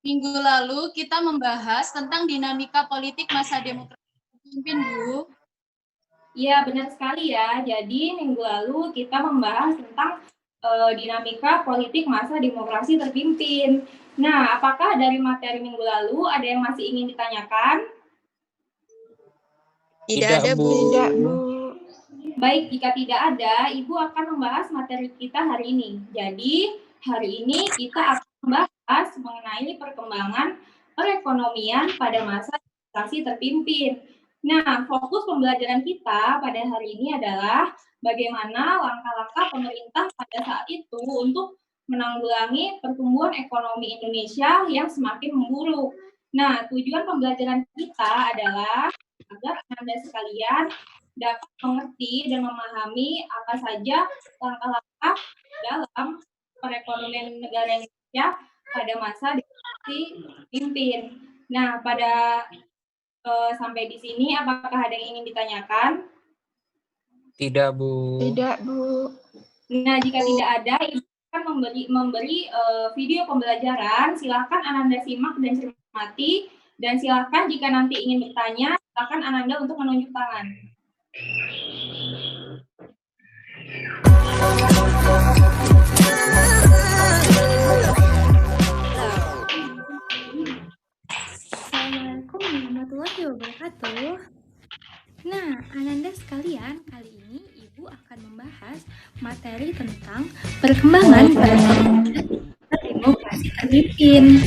Minggu lalu kita membahas tentang dinamika politik masa demokrasi terpimpin, Bu. Iya, benar sekali ya. Jadi minggu lalu kita membahas tentang dinamika politik masa demokrasi terpimpin. Nah, apakah dari materi minggu lalu ada yang masih ingin ditanyakan? Tidak ada, Bu. Tidak, Bu. Baik, jika tidak ada, Ibu akan membahas materi kita hari ini. Jadi, hari ini kita akan membahas mengenai perkembangan perekonomian pada masa demokrasi terpimpin. Nah, fokus pembelajaran kita pada hari ini adalah bagaimana langkah-langkah pemerintah pada saat itu untuk menanggulangi pertumbuhan ekonomi Indonesia yang semakin memburuk. Nah, tujuan pembelajaran kita adalah agar Anda sekalian dapat mengerti dan memahami apa saja langkah-langkah dalam perekonomian negara Indonesia pada masa demokrasi pimpin. Nah, sampai di sini apakah ada yang ingin ditanyakan? Tidak, Bu. Tidak, Bu. Nah, jika tidak ada, Ibu akan memberi video pembelajaran. Silakan Ananda simak dan cermati. Dan silakan jika nanti ingin bertanya, silakan Ananda untuk menunjuk tangan. Assalamualaikum warahmatullahi wabarakatuh. Nah, Ananda sekalian, kali ini Ibu akan membahas materi tentang perkembangan demokrasi terpimpin.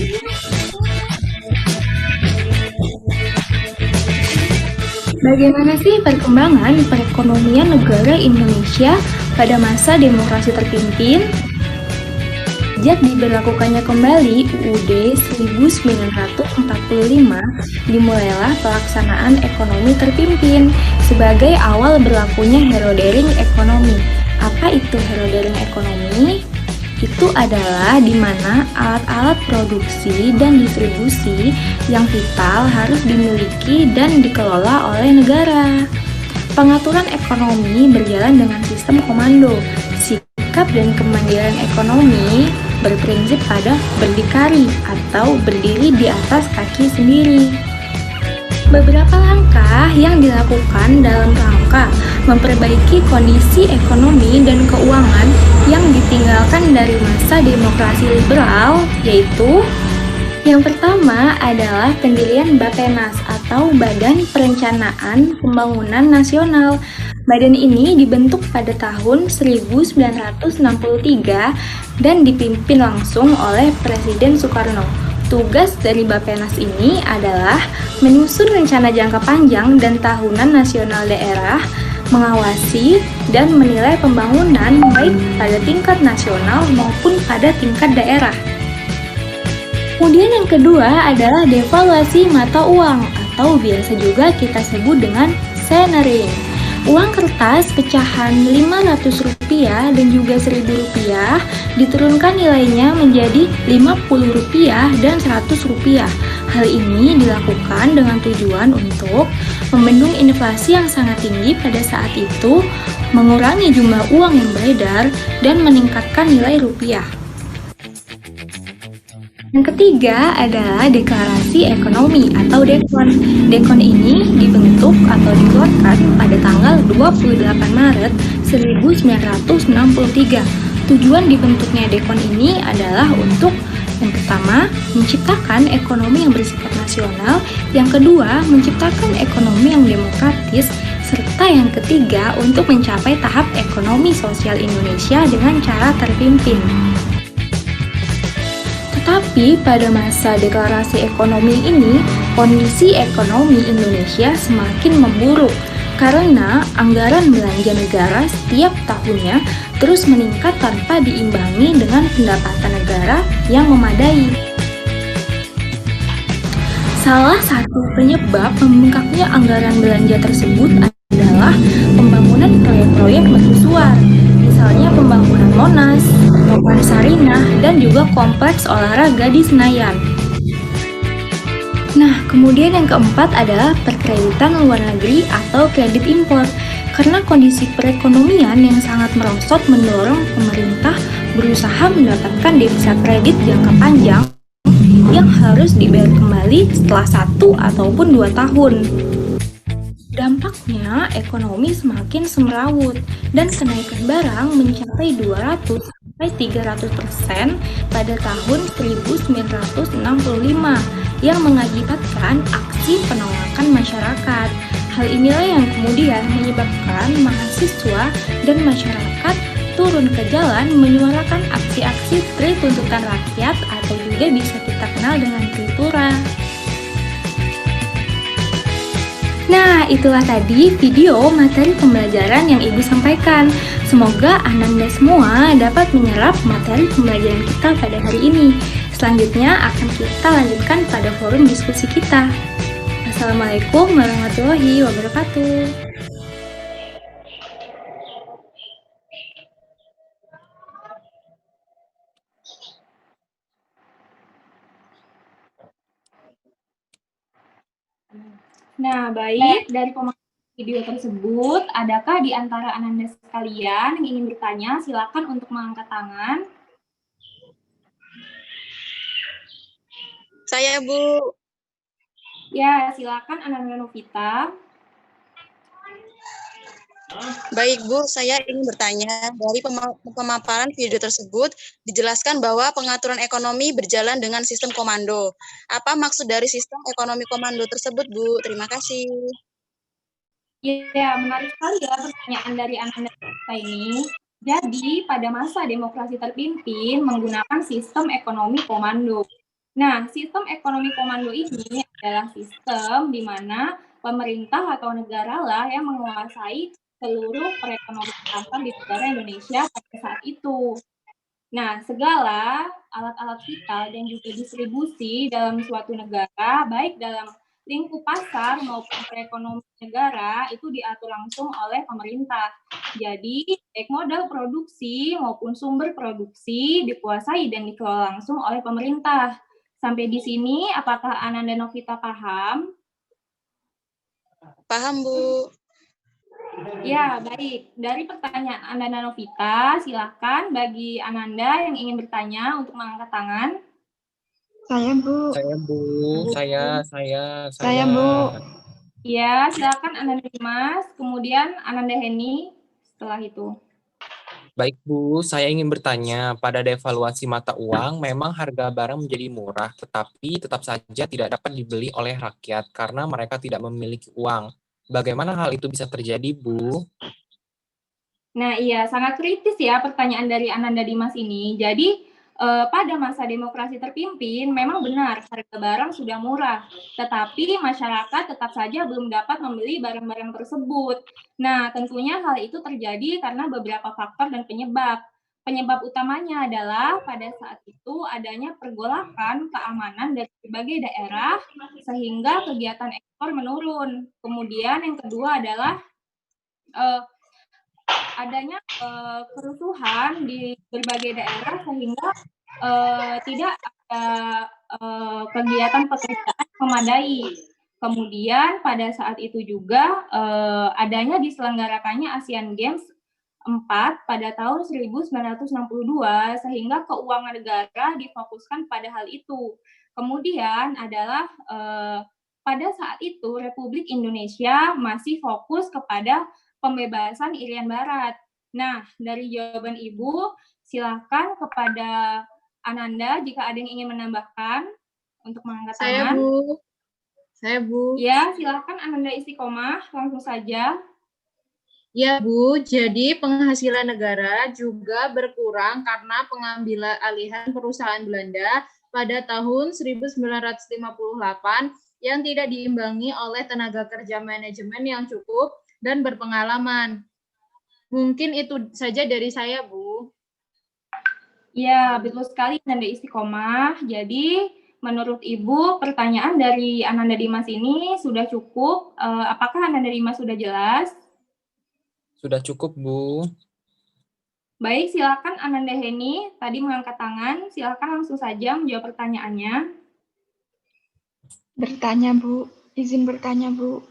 Bagaimana sih perkembangan perekonomian negara Indonesia pada masa demokrasi terpimpin? Sejak diberlakukannya kembali UUD 1945, dimulailah pelaksanaan ekonomi terpimpin sebagai awal berlakunya hero-daring ekonomi. Apa itu hero-daring ekonomi? Itu adalah di mana alat-alat produksi dan distribusi yang vital harus dimiliki dan dikelola oleh negara. Pengaturan ekonomi berjalan dengan sistem komando. Sikap dan kemandirian ekonomi berprinsip pada berdikari atau berdiri di atas kaki sendiri. Beberapa langkah yang dilakukan dalam rangka memperbaiki kondisi ekonomi dan keuangan yang ditinggalkan dari masa demokrasi liberal, yaitu yang pertama adalah pendirian Bappenas atau Badan Perencanaan Pembangunan Nasional. Badan ini dibentuk pada tahun 1963 dan dipimpin langsung oleh Presiden Soekarno. Tugas dari Bappenas ini adalah menyusun rencana jangka panjang dan tahunan nasional daerah, mengawasi dan menilai pembangunan baik pada tingkat nasional maupun pada tingkat daerah. Kemudian yang kedua adalah devaluasi mata uang atau biasa juga kita sebut dengan centering. Uang kertas pecahan Rp500 dan juga Rp1.000 diturunkan nilainya menjadi Rp50 dan Rp100. Hal ini dilakukan dengan tujuan untuk membendung inflasi yang sangat tinggi pada saat itu, mengurangi jumlah uang yang beredar, dan meningkatkan nilai rupiah. Yang ketiga adalah deklarasi ekonomi atau DEKON. DEKON ini dibentuk atau dikeluarkan pada tanggal 28 Maret 1963. Tujuan dibentuknya DEKON ini adalah untuk yang pertama, menciptakan ekonomi yang bersifat nasional. Yang kedua, menciptakan ekonomi yang demokratis. Serta yang ketiga, untuk mencapai tahap ekonomi sosial Indonesia dengan cara terpimpin. Tetapi pada masa deklarasi ekonomi ini, kondisi ekonomi Indonesia semakin memburuk karena anggaran belanja negara setiap tahunnya terus meningkat tanpa diimbangi dengan pendapatan negara yang memadai. Salah satu penyebab membengkaknya anggaran belanja tersebut adalah pembangunan proyek-proyek mercusuar, misalnya pembangunan Monas, Topan Sarinah, dan juga kompleks olahraga di Senayan. Nah, kemudian yang keempat adalah perkreditan luar negeri atau kredit impor. Karena kondisi perekonomian yang sangat merosot mendorong pemerintah berusaha mendapatkan devisa kredit jangka panjang yang harus dibayar kembali setelah 1 ataupun 2 tahun. Dampaknya, ekonomi semakin semrawut dan kenaikan barang mencapai 200-300% pada tahun 1965 yang mengakibatkan aksi penolakan masyarakat. Hal inilah yang kemudian menyebabkan mahasiswa dan masyarakat turun ke jalan menyuarakan aksi-aksi tri tuntutan rakyat atau juga bisa kita kenal dengan Tripura. Nah, itulah tadi video materi pembelajaran yang Ibu sampaikan. Semoga Ananda semua dapat menyerap materi pembelajaran kita pada hari ini. Selanjutnya akan kita lanjutkan pada forum diskusi kita. Assalamualaikum warahmatullahi wabarakatuh. Nah, baik, dari pemaparan video tersebut, adakah di antara Ananda sekalian yang ingin bertanya? Silakan untuk mengangkat tangan. Saya, Bu. Ya, silakan Ananda Novita. Baik, Bu, saya ingin bertanya, dari pemaparan video tersebut dijelaskan bahwa pengaturan ekonomi berjalan dengan sistem komando. Apa maksud dari sistem ekonomi komando tersebut, Bu? Terima kasih. Ya, menarik sekali ya pertanyaan dari Ananda ini. Jadi, pada masa demokrasi terpimpin menggunakan sistem ekonomi komando. Nah, sistem ekonomi komando ini adalah sistem di mana pemerintah atau negara lah yang menguasai seluruh perekonomian di negara Indonesia pada saat itu. Nah, segala alat-alat vital dan juga distribusi dalam suatu negara, baik dalam lingkup pasar maupun perekonomian negara, itu diatur langsung oleh pemerintah. Jadi, baik modal produksi maupun sumber produksi dikuasai dan dikelola langsung oleh pemerintah. Sampai di sini, apakah Ananda Novita paham? Paham, Bu. Ya, baik. Dari pertanyaan Ananda Novita, silakan bagi Ananda yang ingin bertanya untuk mengangkat tangan. Saya, Bu. Saya, Bu. Saya, Bu. Ya, silakan Ananda Dimas, kemudian Ananda Heni setelah itu. Baik, Bu. Saya ingin bertanya, pada devaluasi mata uang, memang harga barang menjadi murah, tetapi tetap saja tidak dapat dibeli oleh rakyat karena mereka tidak memiliki uang. Bagaimana hal itu bisa terjadi, Bu? Nah, iya, sangat kritis ya pertanyaan dari Ananda Dimas ini. Jadi, pada masa demokrasi terpimpin, memang benar harga barang sudah murah, tetapi masyarakat tetap saja belum dapat membeli barang-barang tersebut. Nah, tentunya hal itu terjadi karena beberapa faktor dan penyebab. Penyebab utamanya adalah pada saat itu adanya pergolakan keamanan dari berbagai daerah sehingga kegiatan ekspor menurun. Kemudian yang kedua adalah adanya kerusuhan di berbagai daerah sehingga tidak ada kegiatan pekerjaan memadai. Kemudian pada saat itu juga adanya diselenggarakannya Asian Games 4 pada tahun 1962 sehingga keuangan negara difokuskan pada hal itu. Kemudian adalah pada saat itu Republik Indonesia masih fokus kepada pembebasan Irian Barat. Nah, dari jawaban Ibu, silakan kepada Ananda jika ada yang ingin menambahkan untuk mengangkat tangan. Saya, Bu. Ya, silakan Ananda Istiqomah, langsung saja. Ya, Bu. Jadi penghasilan negara juga berkurang karena pengambilan alihan perusahaan Belanda pada tahun 1958 yang tidak diimbangi oleh tenaga kerja manajemen yang cukup dan berpengalaman. Mungkin itu saja dari saya, Bu. Ya, betul sekali Ananda Istiqomah. Jadi, menurut Ibu, pertanyaan dari Ananda Dimas ini sudah cukup. Apakah Ananda Dimas sudah jelas? Sudah cukup, Bu. Baik, silakan Ananda Heni. Tadi mengangkat tangan. Silakan langsung saja menjawab pertanyaannya. Bertanya, Bu. Izin bertanya, Bu.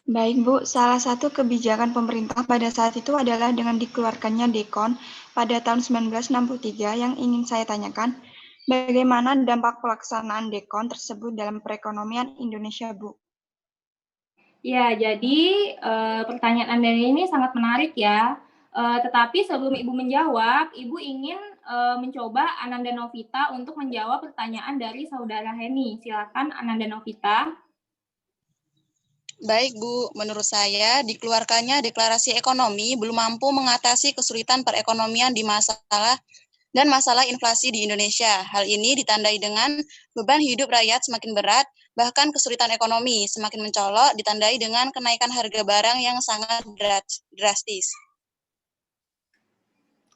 Baik, Bu. Salah satu kebijakan pemerintah pada saat itu adalah dengan dikeluarkannya Dekon pada tahun 1963 yang ingin saya tanyakan, bagaimana dampak pelaksanaan Dekon tersebut dalam perekonomian Indonesia, Bu? Ya, jadi pertanyaan Anda ini sangat menarik ya. Tetapi sebelum Ibu menjawab, Ibu ingin mencoba Ananda Novita untuk menjawab pertanyaan dari Saudara Heni. Silakan Ananda Novita. Baik, Bu. Menurut saya, dikeluarkannya deklarasi ekonomi belum mampu mengatasi kesulitan perekonomian di masalah inflasi di Indonesia. Hal ini ditandai dengan beban hidup rakyat semakin berat, bahkan kesulitan ekonomi semakin mencolok, ditandai dengan kenaikan harga barang yang sangat drastis.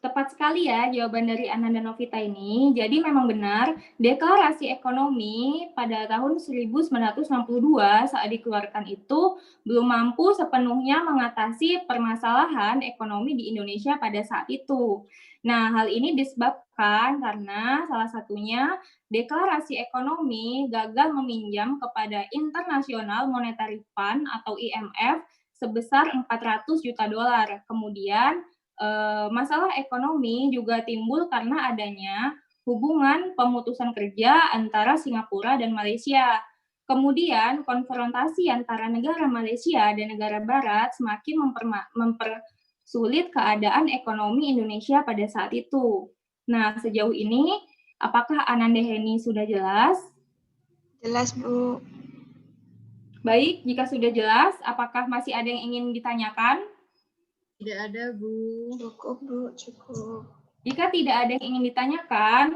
Tepat sekali ya jawaban dari Ananda Novita ini. Jadi memang benar, deklarasi ekonomi pada tahun 1962 saat dikeluarkan itu belum mampu sepenuhnya mengatasi permasalahan ekonomi di Indonesia pada saat itu. Nah, hal ini disebabkan karena salah satunya deklarasi ekonomi gagal meminjam kepada International Monetary Fund atau IMF sebesar 400 juta dolar. Kemudian, masalah ekonomi juga timbul karena adanya hubungan pemutusan kerja antara Singapura dan Malaysia. Kemudian, konfrontasi antara negara Malaysia dan negara Barat semakin mempersulit keadaan ekonomi Indonesia pada saat itu. Nah, sejauh ini, apakah Ananda Heni sudah jelas? Jelas, Bu. Baik, jika sudah jelas, apakah masih ada yang ingin ditanyakan? Tidak ada, Bu. Cukup, Bu, cukup. Jika tidak ada yang ingin ditanyakan,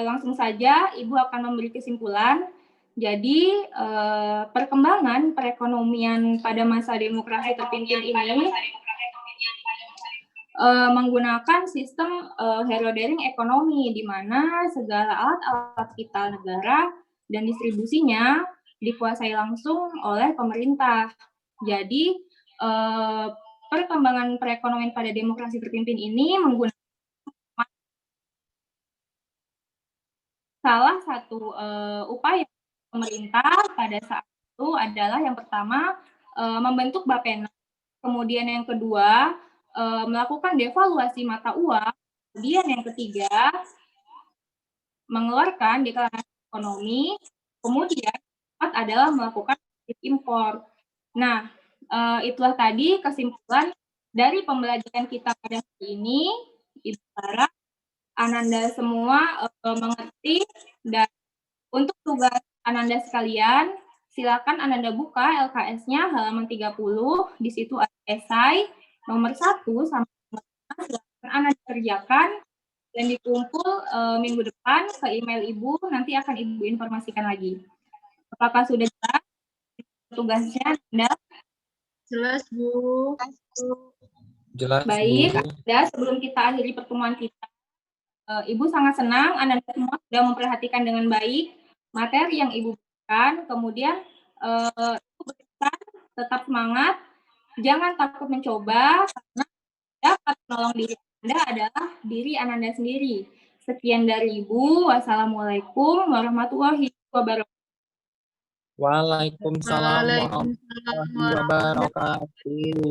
langsung saja Ibu akan memberi kesimpulan. Jadi, perkembangan perekonomian pada masa demokrasi terpimpin ini menggunakan sistem hero daring ekonomi, di mana segala alat-alat vital negara dan distribusinya dikuasai langsung oleh pemerintah. Jadi, perkembangan perekonomian pada demokrasi terpimpin ini menggunakan salah satu upaya pemerintah pada saat itu adalah yang pertama membentuk Bappenas, kemudian yang kedua melakukan devaluasi mata uang, kemudian yang ketiga mengeluarkan deklarasi ekonomi, kemudian keempat adalah melakukan impor. Nah, itulah tadi kesimpulan dari pembelajaran kita pada hari ini. Ibu harap Ananda semua mengerti, dan untuk tugas Ananda sekalian, silakan Ananda buka LKS-nya halaman 30, di situ ada esai nomor 1 sampai nomor 5, silakan Ananda kerjakan dan dikumpul minggu depan ke email Ibu, nanti akan Ibu informasikan lagi. Apakah sudah jelas tugasnya, Anda? Jelas, Bu. Jelas, Baik, Bu. Anda, sebelum kita akhiri pertemuan kita, Ibu sangat senang Anda semua sudah memperhatikan dengan baik materi yang Ibu berikan. Kemudian Ibu berikan tetap semangat, jangan takut mencoba, karena dapat menolong diri Anda adalah diri Ananda sendiri. Sekian dari Ibu. Wassalamualaikum warahmatullahi wabarakatuh. Waalaikumsalam warahmatullahi wabarakatuh.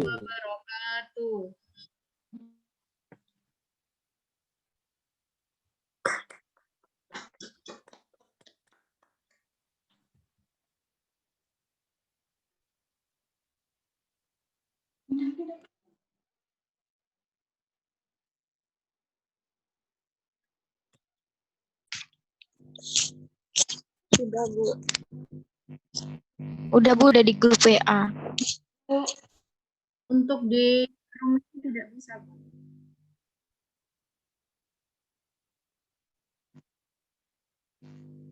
Sudah, Bu. Udah, Bu, udah di grup WA. Untuk di rumah tidak bisa, Bu.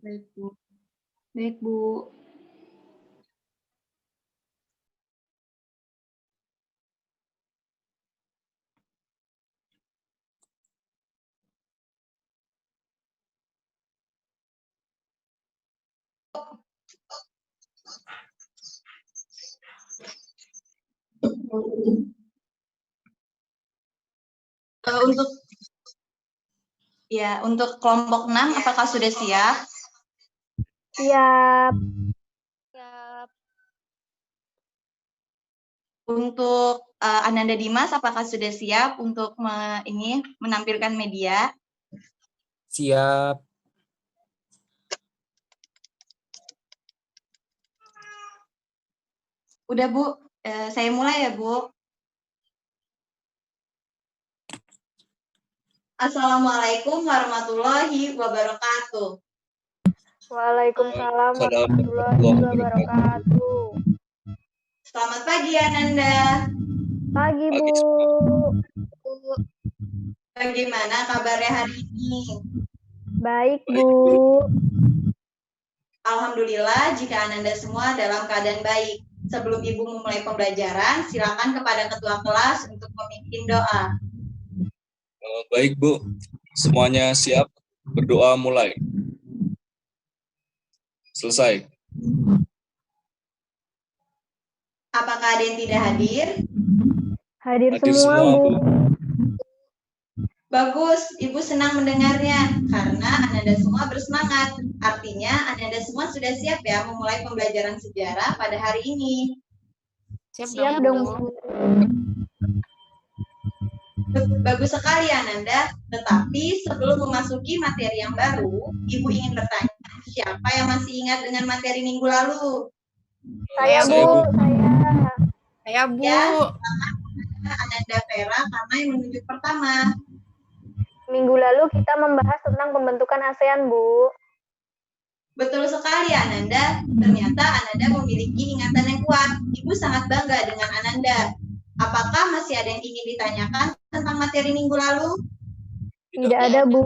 Baik, Bu. Baik, Bu. Untuk kelompok 6 apakah sudah siap? Siap. Untuk Ananda Dimas apakah sudah siap untuk menampilkan media? Siap. Udah, Bu. Saya mulai ya, Bu. Assalamualaikum warahmatullahi wabarakatuh. Waalaikumsalam warahmatullahi wabarakatuh. Selamat pagi, Ananda. Pagi, Bu. Bagaimana kabarnya hari ini? Baik, Bu. Alhamdulillah jika Ananda semua dalam keadaan baik. Sebelum Ibu memulai pembelajaran, silakan kepada ketua kelas untuk memimpin doa. Baik, Bu. Semuanya siap? Berdoa mulai. Selesai. Apakah ada yang tidak hadir? Hadir semua, Bu. Bagus, Ibu senang mendengarnya karena Ananda semua bersemangat. Artinya Ananda semua sudah siap ya memulai pembelajaran sejarah pada hari ini. Siap dong. Bagus sekali Ananda, tetapi sebelum memasuki materi yang baru, Ibu ingin bertanya, siapa yang masih ingat dengan materi minggu lalu? Saya, Bu. Saya, Bu. Ya, Ananda Vera karena yang menunjuk pertama. Minggu lalu kita membahas tentang pembentukan ASEAN, Bu. Betul sekali Ananda, ternyata Ananda memiliki ingatan yang kuat. Ibu sangat bangga dengan Ananda. Apakah masih ada yang ingin ditanyakan tentang materi minggu lalu? Tidak ada, Bu.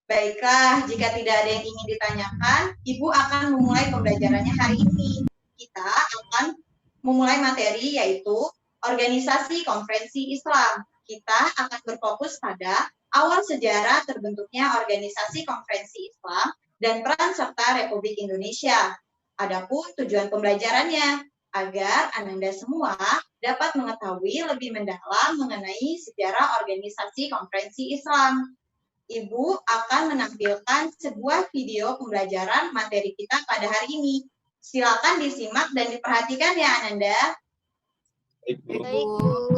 Baiklah, jika tidak ada yang ingin ditanyakan, Ibu akan memulai pembelajarannya hari ini. Kita akan memulai materi yaitu Organisasi Konferensi Islam. Kita akan berfokus pada awal sejarah terbentuknya Organisasi Konferensi Islam dan peran serta Republik Indonesia. Adapun tujuan pembelajarannya agar Ananda semua dapat mengetahui lebih mendalam mengenai sejarah Organisasi Konferensi Islam. Ibu akan menampilkan sebuah video pembelajaran materi kita pada hari ini. Silakan disimak dan diperhatikan ya Ananda. Baik, Bu.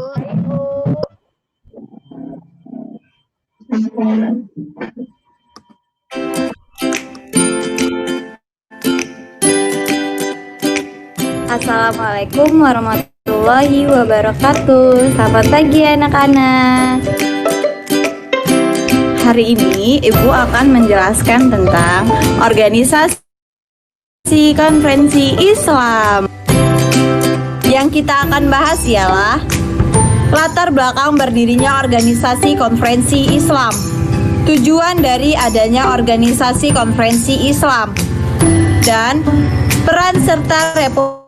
Assalamualaikum warahmatullahi wabarakatuh. Selamat pagi anak-anak. Hari ini Ibu akan menjelaskan tentang Organisasi Konferensi Islam. Yang kita akan bahas ialah latar belakang berdirinya Organisasi Konferensi Islam, tujuan dari adanya Organisasi Konferensi Islam, dan peran serta Republik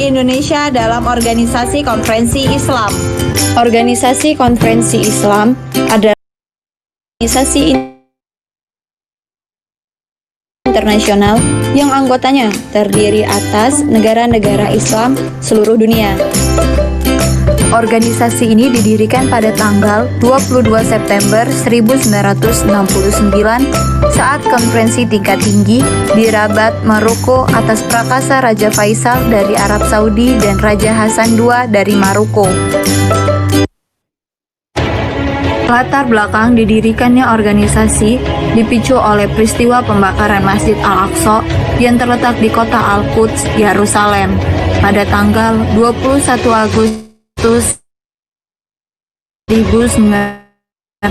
Indonesia dalam Organisasi Konferensi Islam. Organisasi Konferensi Islam adalah organisasi internasional yang anggotanya terdiri atas negara-negara Islam seluruh dunia. Organisasi ini didirikan pada tanggal 22 September 1969 saat konferensi tingkat tinggi di Rabat, Maroko atas prakasa Raja Faisal dari Arab Saudi dan Raja Hasan II dari Maroko. Latar belakang didirikannya organisasi dipicu oleh peristiwa pembakaran Masjid Al-Aqsa yang terletak di kota Al-Quds, Yerusalem pada tanggal 21 Agustus 1969.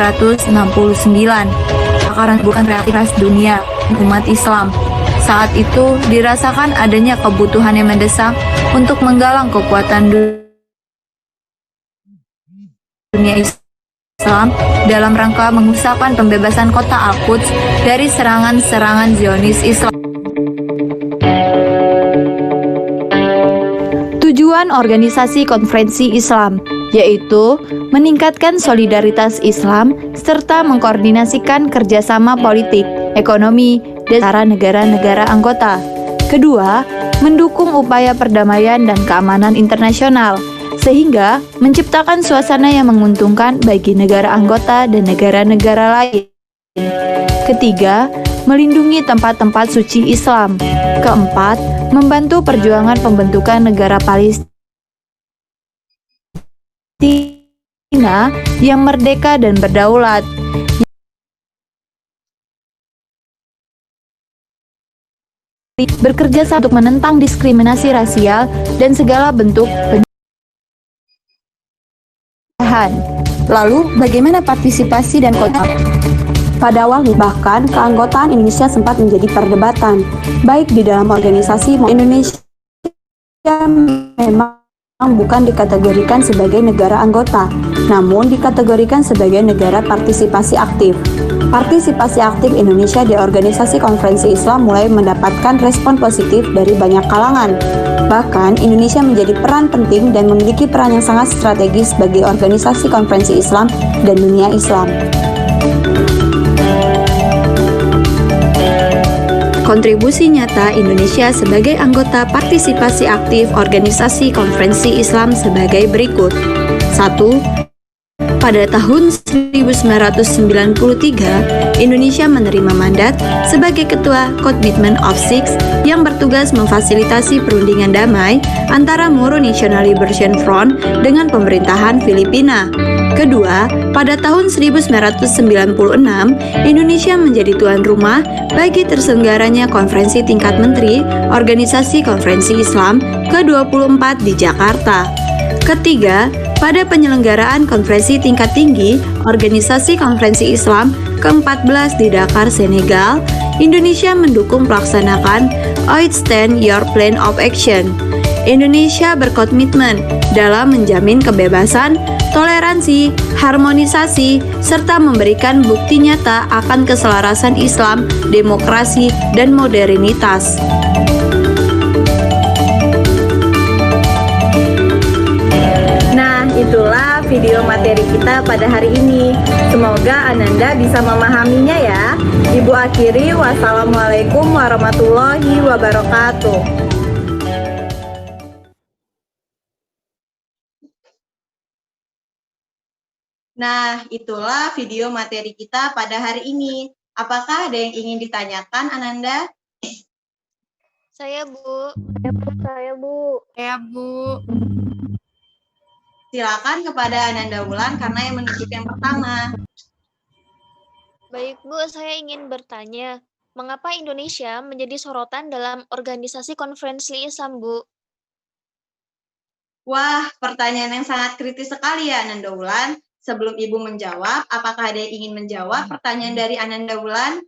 Bakaran bukan realitas dunia umat Islam. Saat itu dirasakan adanya kebutuhan yang mendesak untuk menggalang kekuatan dunia Islam dalam rangka mengusahakan pembebasan kota Al-Quds dari serangan-serangan Zionis Islam. Tujuan Organisasi Konferensi Islam yaitu meningkatkan solidaritas Islam serta mengkoordinasikan kerjasama politik, ekonomi, dan antara negara-negara anggota. Kedua, mendukung upaya perdamaian dan keamanan internasional sehingga menciptakan suasana yang menguntungkan bagi negara anggota dan negara-negara lain. Ketiga, melindungi tempat-tempat suci Islam. Keempat, membantu perjuangan pembentukan negara Palestina yang merdeka dan berdaulat. Bekerja sama untuk menentang diskriminasi rasial dan segala bentuk penjajahan. Lalu, bagaimana partisipasi dan kontrol? Pada awalnya, bahkan keanggotaan Indonesia sempat menjadi perdebatan, baik di dalam organisasi maupun Indonesia memang bukan dikategorikan sebagai negara anggota, namun dikategorikan sebagai negara partisipasi aktif. Partisipasi aktif Indonesia di Organisasi Konferensi Islam mulai mendapatkan respon positif dari banyak kalangan. Bahkan, Indonesia menjadi peran penting dan memiliki peran yang sangat strategis bagi Organisasi Konferensi Islam dan dunia Islam. Kontribusi nyata Indonesia sebagai anggota partisipasi aktif Organisasi Konferensi Islam sebagai berikut. 1. Pada tahun 1993, Indonesia menerima mandat sebagai ketua Commitment of Six yang bertugas memfasilitasi perundingan damai antara Moro National Liberation Front dengan pemerintahan Filipina. Kedua, pada tahun 1996, Indonesia menjadi tuan rumah bagi terselenggaranya konferensi tingkat menteri Organisasi Konferensi Islam ke-24 di Jakarta. Ketiga, pada penyelenggaraan konferensi tingkat tinggi Organisasi Konferensi Islam ke-14 di Dakar, Senegal, Indonesia mendukung pelaksanaan Outstand Your Plan of Action. Indonesia berkomitmen dalam menjamin kebebasan, toleransi, harmonisasi, serta memberikan bukti nyata akan keselarasan Islam, demokrasi, dan modernitas. Itulah video materi kita pada hari ini. Semoga Ananda bisa memahaminya ya. Ibu akhiri, wassalamualaikum warahmatullahi wabarakatuh. Nah, itulah video materi kita pada hari ini. Apakah ada yang ingin ditanyakan, Ananda? Saya, Bu. Saya, Bu. Saya, Bu. Silakan kepada Ananda Wulan karena yang menunjuk yang pertama. Baik, Bu, saya ingin bertanya, mengapa Indonesia menjadi sorotan dalam organisasi konferensi Islam, Bu? Wah, pertanyaan yang sangat kritis sekali ya, Ananda Wulan. Sebelum Ibu menjawab, apakah ada yang ingin menjawab pertanyaan dari Ananda Wulan?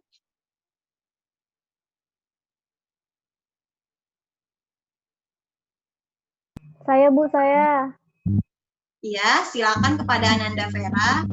Saya, Bu, saya. Iya, silakan kepada Ananda Vera.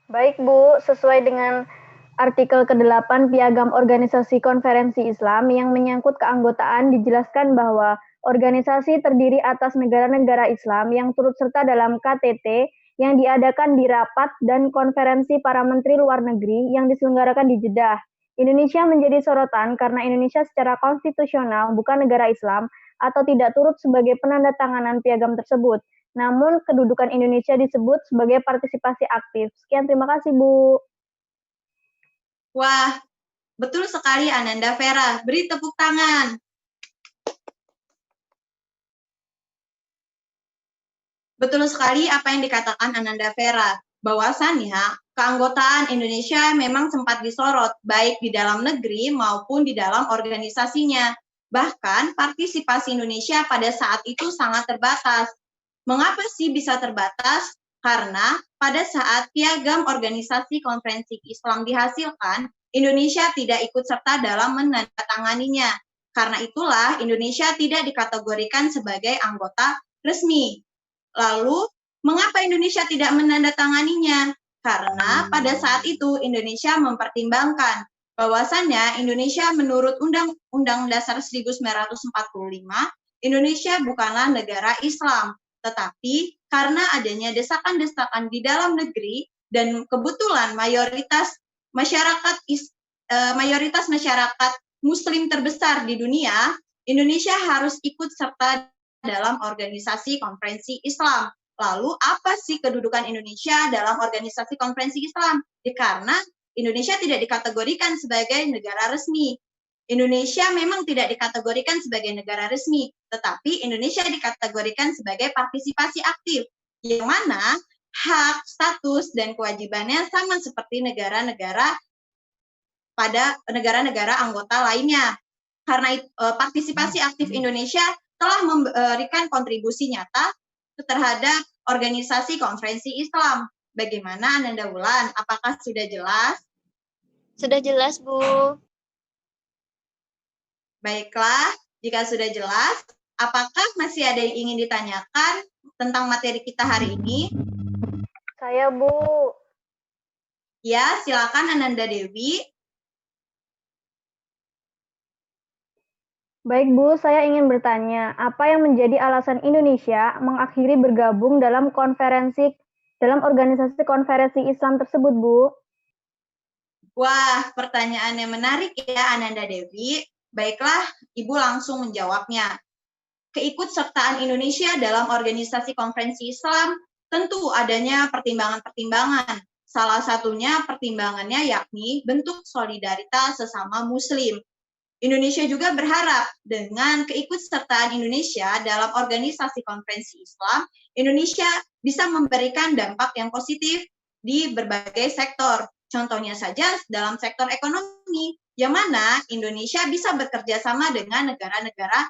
Baik, Bu, sesuai dengan artikel ke-8 Piagam Organisasi Konferensi Islam yang menyangkut keanggotaan dijelaskan bahwa organisasi terdiri atas negara-negara Islam yang turut serta dalam KTT yang diadakan di rapat dan konferensi para menteri luar negeri yang diselenggarakan di Jeddah. Indonesia menjadi sorotan karena Indonesia secara konstitusional bukan negara Islam atau tidak turut sebagai penandatanganan piagam tersebut. Namun, kedudukan Indonesia disebut sebagai partisipasi aktif. Sekian, terima kasih, Bu. Wah, betul sekali Ananda Vera. Beri tepuk tangan. Betul sekali apa yang dikatakan Ananda Vera. Bahwasannya, keanggotaan Indonesia memang sempat disorot, baik di dalam negeri maupun di dalam organisasinya. Bahkan, partisipasi Indonesia pada saat itu sangat terbatas. Mengapa sih bisa terbatas? Karena pada saat Piagam Organisasi Konferensi Islam dihasilkan, Indonesia tidak ikut serta dalam menandatanganinya. Karena itulah Indonesia tidak dikategorikan sebagai anggota resmi. Lalu, mengapa Indonesia tidak menandatanganinya? Karena pada saat itu Indonesia mempertimbangkan bahwasannya Indonesia menurut Undang-Undang Dasar 1945, Indonesia bukanlah negara Islam. Tetapi karena adanya desakan-desakan di dalam negeri dan kebetulan mayoritas masyarakat Muslim terbesar di dunia, Indonesia harus ikut serta dalam organisasi konferensi Islam. Lalu apa sih kedudukan Indonesia dalam organisasi konferensi Islam? Karena Indonesia tidak dikategorikan sebagai negara resmi. Indonesia memang tidak dikategorikan sebagai negara resmi, tetapi Indonesia dikategorikan sebagai partisipasi aktif, yang mana hak, status, dan kewajibannya sama seperti negara-negara pada negara-negara anggota lainnya. Karena partisipasi aktif Indonesia telah memberikan kontribusi nyata terhadap organisasi konferensi Islam. Bagaimana Ananda Wulan? Apakah sudah jelas? Sudah jelas, Bu. Baiklah, jika sudah jelas, apakah masih ada yang ingin ditanyakan tentang materi kita hari ini? Saya, Bu. Ya, silakan Ananda Dewi. Baik, Bu, saya ingin bertanya, apa yang menjadi alasan Indonesia mengakhiri bergabung dalam organisasi konferensi Islam tersebut, Bu? Wah, pertanyaan yang menarik ya, Ananda Dewi. Baiklah, Ibu langsung menjawabnya. Keikutsertaan Indonesia dalam organisasi konferensi Islam tentu adanya pertimbangan-pertimbangan. Salah satunya pertimbangannya yakni bentuk solidaritas sesama Muslim. Indonesia juga berharap dengan keikutsertaan Indonesia dalam organisasi konferensi Islam, Indonesia bisa memberikan dampak yang positif di berbagai sektor. Contohnya saja dalam sektor ekonomi, yang mana Indonesia bisa bekerja sama dengan negara-negara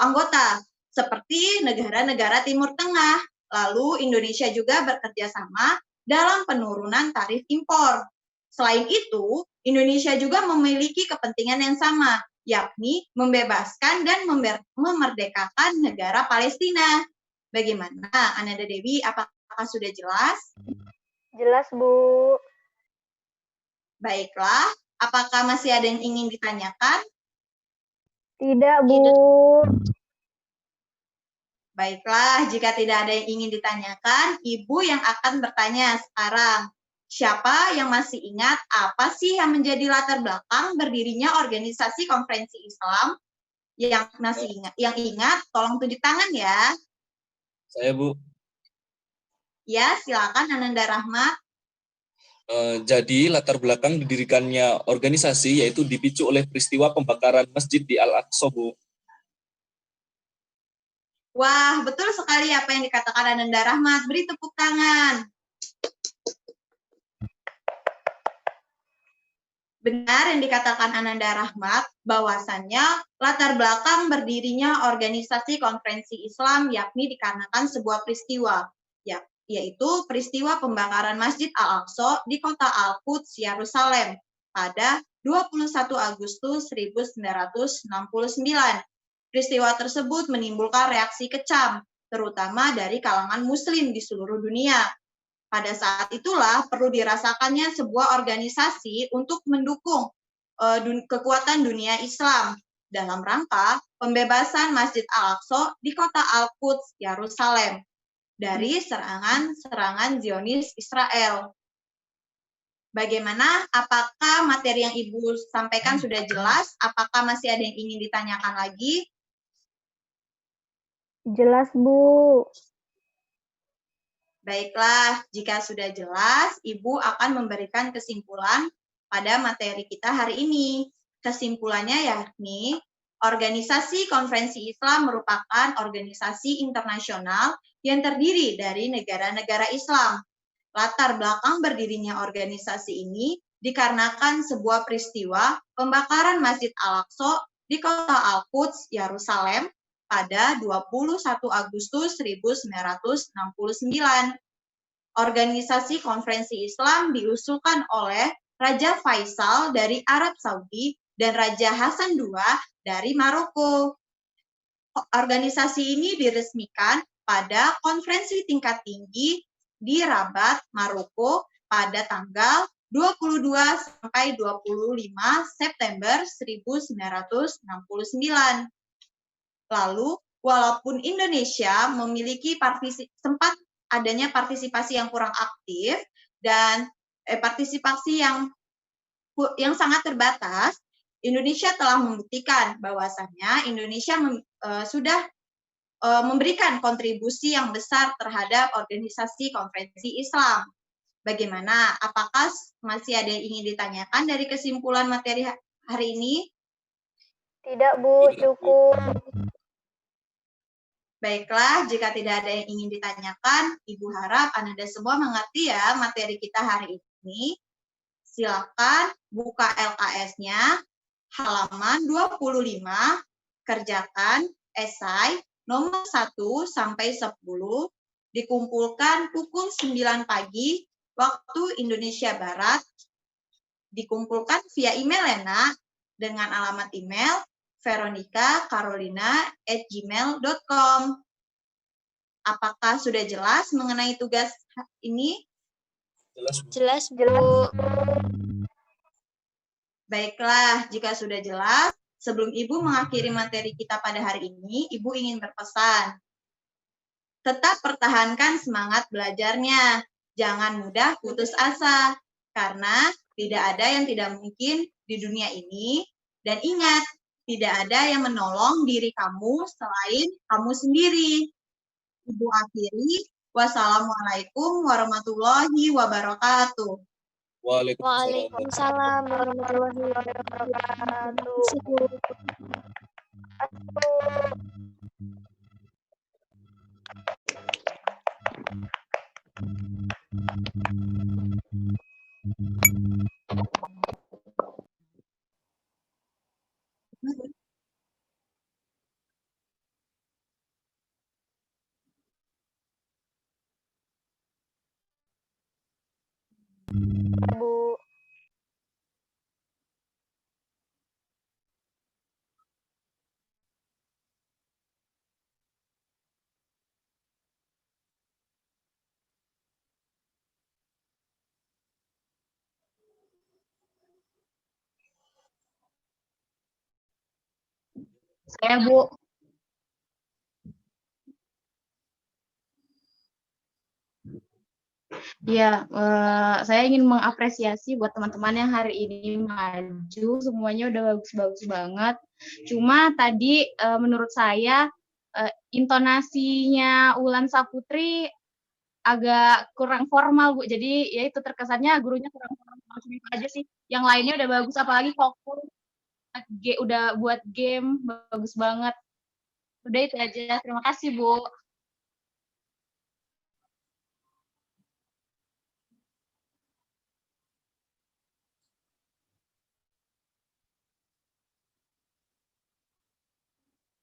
anggota, seperti negara-negara Timur Tengah. Lalu Indonesia juga bekerja sama dalam penurunan tarif impor. Selain itu, Indonesia juga memiliki kepentingan yang sama, yakni membebaskan dan memerdekakan negara Palestina. Bagaimana, Ananda Dewi? Apakah sudah jelas? Jelas, Bu. Baiklah, apakah masih ada yang ingin ditanyakan? Tidak, Bu. Baiklah, jika tidak ada yang ingin ditanyakan, Ibu yang akan bertanya sekarang. Siapa yang masih ingat apa sih yang menjadi latar belakang berdirinya organisasi konferensi Islam? Yang masih ingat, tolong tunjuk tangan ya. Saya, Bu. Ya, silakan Ananda Rahmat. Jadi latar belakang didirikannya organisasi yaitu dipicu oleh peristiwa pembakaran masjid di Al-Aqsa, Bu. Wah, betul sekali apa yang dikatakan Ananda Rahmat. Beri tepuk tangan. Benar yang dikatakan Ananda Rahmat, bahwasannya latar belakang berdirinya organisasi konferensi Islam yakni dikarenakan sebuah peristiwa, yaitu peristiwa pembakaran Masjid Al-Aqsa di kota Al-Quds, Yerusalem pada 21 Agustus 1969. Peristiwa tersebut menimbulkan reaksi kecam, terutama dari kalangan Muslim di seluruh dunia. Pada saat itulah perlu dirasakannya sebuah organisasi untuk mendukung kekuatan dunia Islam dalam rangka pembebasan Masjid Al-Aqsa di kota Al-Quds, Yerusalem dari serangan Zionis Israel. Bagaimana? Apakah materi yang Ibu sampaikan sudah jelas? Apakah masih ada yang ingin ditanyakan lagi? Jelas, Bu. Baiklah, jika sudah jelas, Ibu akan memberikan kesimpulan pada materi kita hari ini. Kesimpulannya yakni, organisasi konferensi Islam merupakan organisasi internasional yang terdiri dari negara-negara Islam. Latar belakang berdirinya organisasi ini dikarenakan sebuah peristiwa pembakaran Masjid Al-Aqsa di kota Al-Quds, Yerusalem pada 21 Agustus 1969. Organisasi konferensi Islam diusulkan oleh Raja Faisal dari Arab Saudi dan Raja Hasan II dari Maroko. Organisasi ini diresmikan pada konferensi tingkat tinggi di Rabat, Maroko pada tanggal 22 sampai 25 September 1969. Lalu, walaupun Indonesia memiliki sempat adanya partisipasi yang kurang aktif dan partisipasi yang sangat terbatas, Indonesia telah membuktikan bahwasannya Indonesia sudah memberikan kontribusi yang besar terhadap organisasi konferensi Islam. Bagaimana? Apakah masih ada yang ingin ditanyakan dari kesimpulan materi hari ini? Tidak, Bu, cukup. Baiklah, jika tidak ada yang ingin ditanyakan, Ibu harap Anda semua mengerti ya materi kita hari ini. Silakan buka LKS-nya, halaman 25, kerjakan esai nomor 1 sampai 10, dikumpulkan pukul 9 pagi waktu Indonesia Barat, dikumpulkan via email ya, Nak, dengan alamat email veronica.carolina@gmail.com. Apakah sudah jelas mengenai tugas ini? Jelas, Bu. Baiklah, jika sudah jelas, sebelum Ibu mengakhiri materi kita pada hari ini, Ibu ingin berpesan. Tetap pertahankan semangat belajarnya. Jangan mudah putus asa, karena tidak ada yang tidak mungkin di dunia ini. Dan ingat, tidak ada yang menolong diri kamu selain kamu sendiri. Ibu akhiri, Wassalamualaikum warahmatullahi wabarakatuh. Waalaikumsalam. warahmatullahi wabarakatuh. Bu. Saya, Bu. Ya, saya ingin mengapresiasi buat teman-teman yang hari ini maju, semuanya udah bagus-bagus banget. Cuma tadi menurut saya intonasinya Wulan Saputri agak kurang formal, Bu. Jadi ya itu terkesannya gurunya kurang formal aja sih. Yang lainnya udah bagus, apalagi Kokul udah buat game bagus banget. Udah itu aja. Terima kasih, Bu.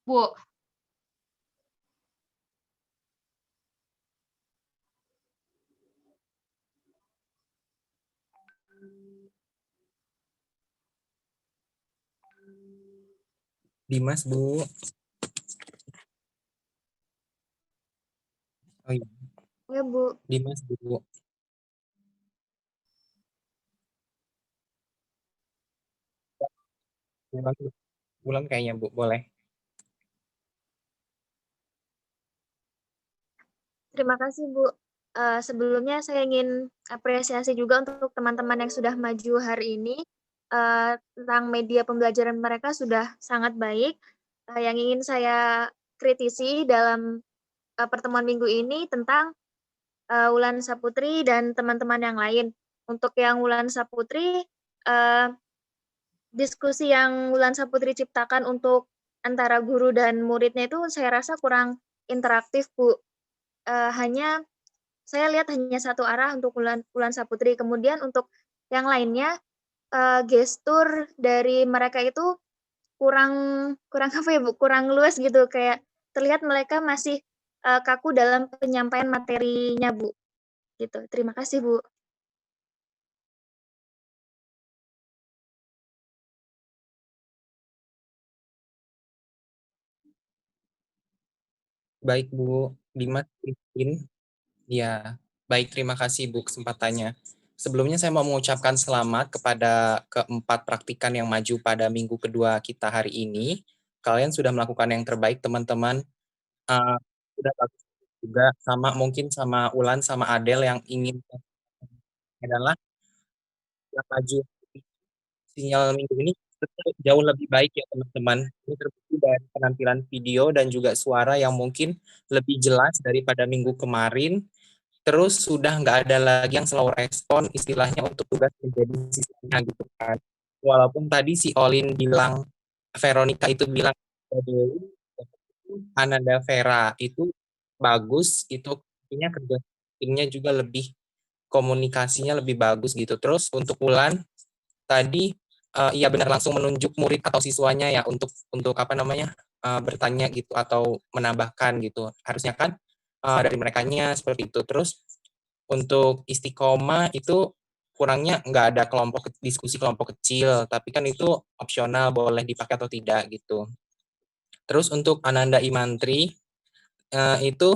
Bu. Dimas, Bu. Oh iya. Ya, Bu. Dimas, Bu. Bulan kayaknya, Bu. Boleh. Terima kasih, Bu. Sebelumnya saya ingin apresiasi juga untuk teman-teman yang sudah maju hari ini. Tentang media pembelajaran mereka sudah sangat baik. Yang ingin saya kritisi dalam pertemuan minggu ini tentang Wulan Saputri dan teman-teman yang lain. Untuk yang Wulan Saputri, diskusi yang Wulan Saputri ciptakan untuk antara guru dan muridnya itu saya rasa kurang interaktif, Bu. Hanya saya lihat hanya satu arah untuk Wulan Saputri. Kemudian untuk yang lainnya, gestur dari mereka itu kurang kurang apa ya, Bu, kurang luas gitu, kayak terlihat mereka masih kaku dalam penyampaian materinya, Bu. Gitu. Terima kasih, Bu. Baik, Bu. Dimas, Christine. Ya, baik. Terima kasih, Bu, kesempatannya. Sebelumnya saya mau mengucapkan selamat kepada keempat praktikan yang maju pada minggu kedua kita hari ini. Kalian sudah melakukan yang terbaik, teman-teman. Sudah bagus juga, sama mungkin sama Ulan, sama Adel yang ingin adalah yang maju sinyal minggu ini jauh lebih baik ya, teman-teman. Ini terbukti dari penampilan video dan juga suara yang mungkin lebih jelas daripada minggu kemarin. Terus sudah nggak ada lagi yang slow respon istilahnya untuk tugas menjadi sisanya gitu kan. Walaupun tadi si Olin bilang, Veronica itu bilang Ananda Vera itu bagus, itu artinya kerja timnya juga lebih, komunikasinya lebih bagus gitu. Terus untuk Ulan tadi iya benar langsung menunjuk murid atau siswanya ya untuk apa namanya bertanya gitu atau menambahkan gitu. Harusnya kan dari merekanya seperti itu. Terus untuk istiqomah itu kurangnya nggak ada diskusi kelompok kecil, tapi kan itu opsional boleh dipakai atau tidak gitu. Terus untuk Ananda Imantri itu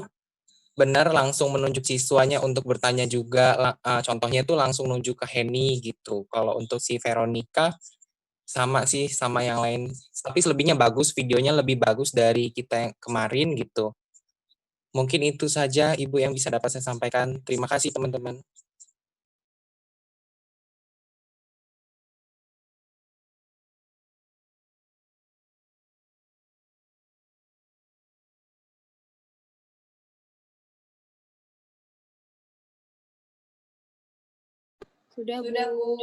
benar langsung menunjuk siswanya untuk bertanya juga, contohnya itu langsung nunjuk ke Henny gitu. Kalau untuk si Veronica sama sih sama yang lain, tapi selebihnya bagus, videonya lebih bagus dari kita yang kemarin gitu. Mungkin itu saja Ibu yang bisa dapat saya sampaikan. Terima kasih teman-teman. Sudah, Bu.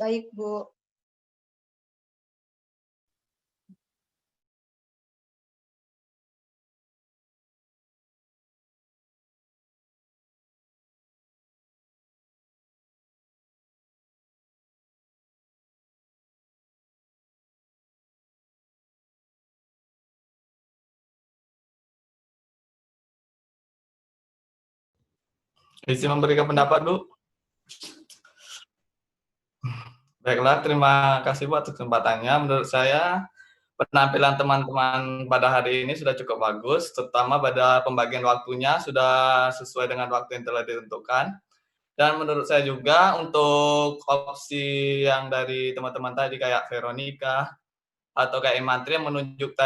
Baik, Bu. Izin memberikan pendapat, Bu. Baiklah, terima kasih Bu atas kesempatannya. Menurut saya, penampilan teman-teman pada hari ini sudah cukup bagus, terutama pada pembagian waktunya sudah sesuai dengan waktu yang telah ditentukan. Dan menurut saya juga untuk opsi yang dari teman-teman tadi kayak Veronica atau kayak Imantri yang menunjuk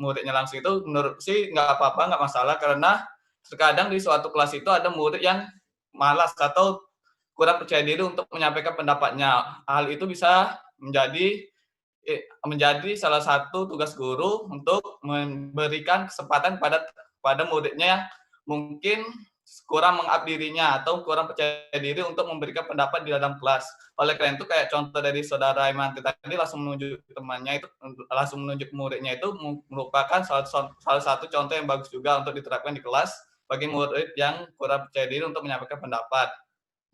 muridnya langsung itu menurut sih nggak apa-apa, nggak masalah karena terkadang di suatu kelas itu ada murid yang malas atau kurang percaya diri untuk menyampaikan pendapatnya. Hal itu bisa menjadi salah satu tugas guru untuk memberikan kesempatan pada muridnya yang mungkin kurang meng-up dirinya atau kurang percaya diri untuk memberikan pendapat di dalam kelas. Oleh karena itu kayak contoh dari saudara Imanti tadi langsung menunjuk temannya itu langsung menunjuk muridnya itu merupakan salah satu contoh yang bagus juga untuk diterapkan di kelas bagi murid yang kurang percaya diri untuk menyampaikan pendapat.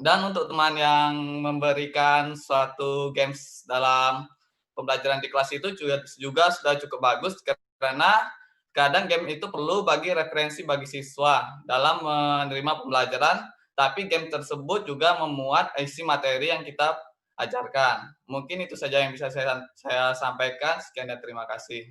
Dan untuk teman yang memberikan suatu games dalam pembelajaran di kelas itu juga sudah cukup bagus karena kadang game itu perlu bagi referensi bagi siswa dalam menerima pembelajaran, tapi game tersebut juga memuat isi materi yang kita ajarkan. Mungkin itu saja yang bisa saya sampaikan. Sekian dan terima kasih.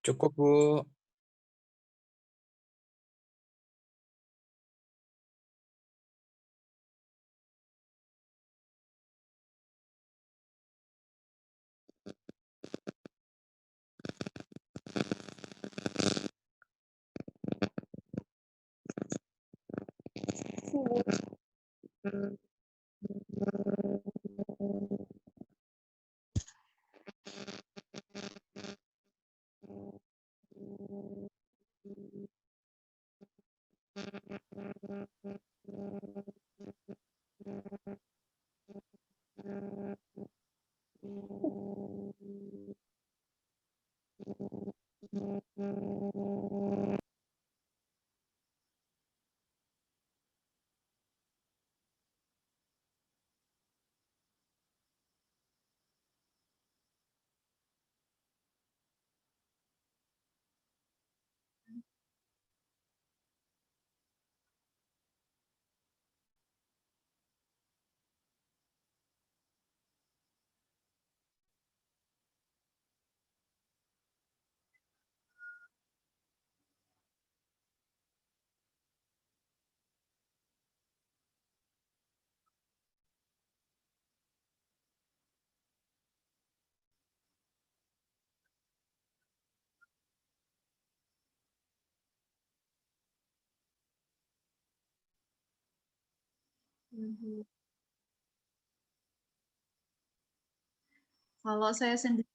Cukup, Bu. Kalau saya sendiri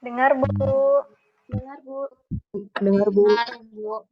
Dengar, Bu. Dengar, Bu. Dengar, Bu. Dengar, Bu.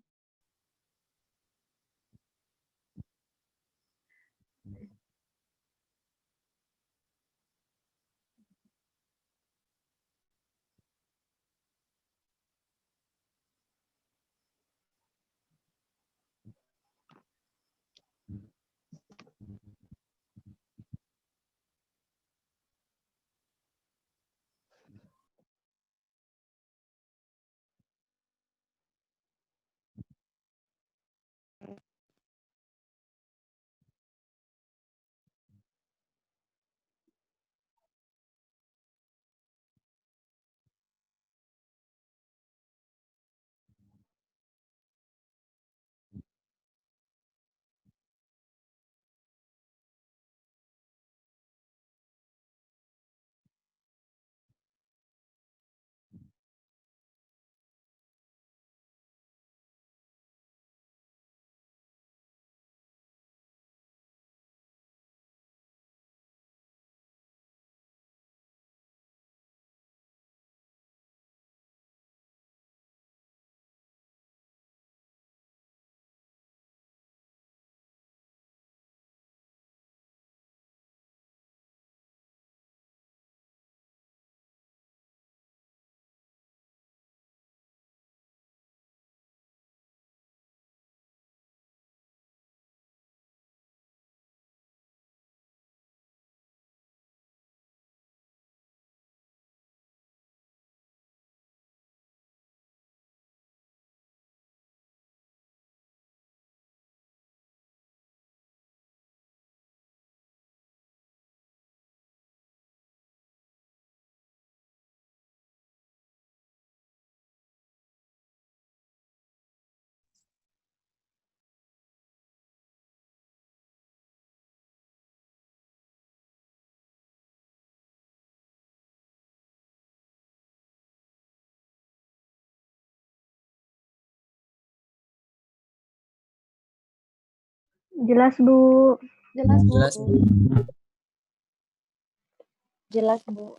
Jelas, Bu. Jelas, Bu. Jelas, Bu. Jelas, Bu.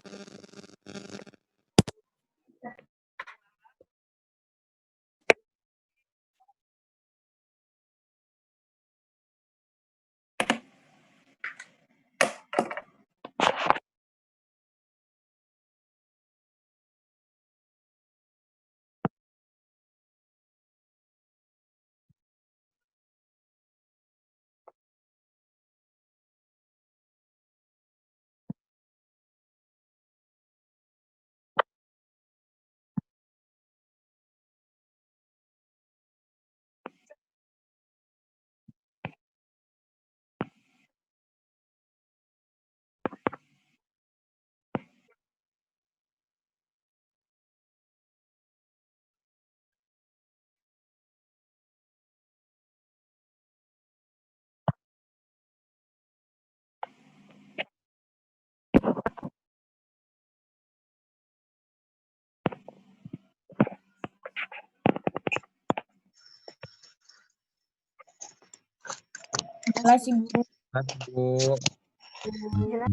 Jelas, Ibu. Jelas, Bu. Jelas,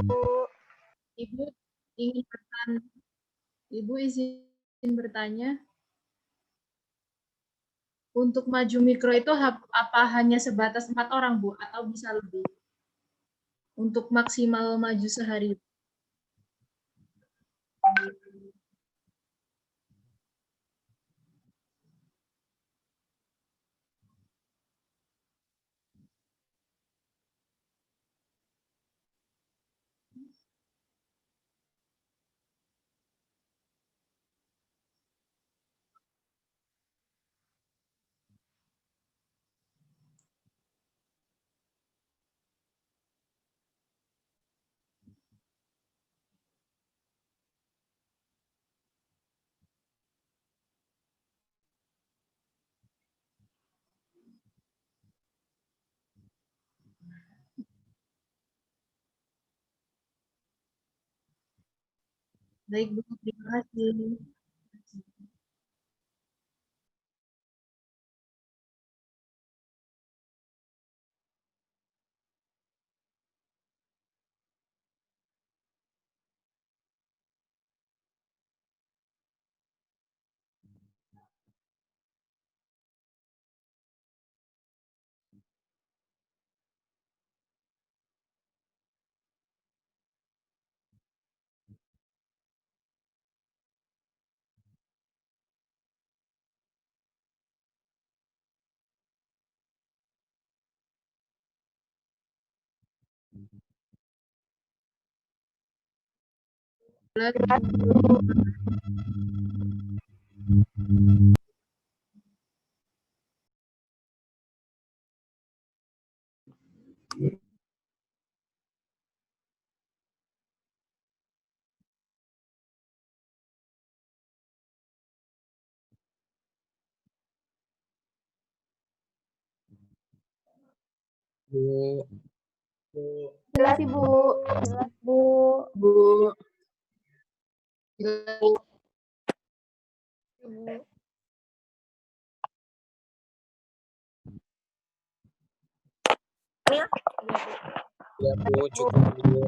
Bu. Ibu ingin bertanya. Ibu izin bertanya. Untuk maju mikro itu apa hanya sebatas 4 orang, Bu, atau bisa lebih? Untuk maksimal maju sehari. Baik, Bu, terima kasih. Bu. Jelas, Ibu. Jelas, Bu. Bu. Ya, Bu, cukup, Bu.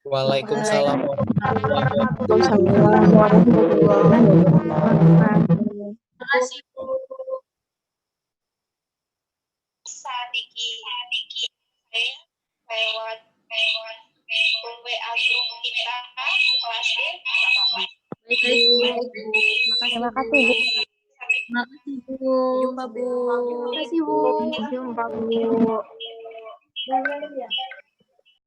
Waalaikumsalam warahmatullahi wabarakatuh. Terima kasih, Bu. Sadiki saya lewat WA grup kita kelas D. Baik, Bu. Terima kasih, Bu. Terima kasih, Bu. Jumpa, Bu. Terima kasih, Bu. Jumpa, Bu. Jangan ya.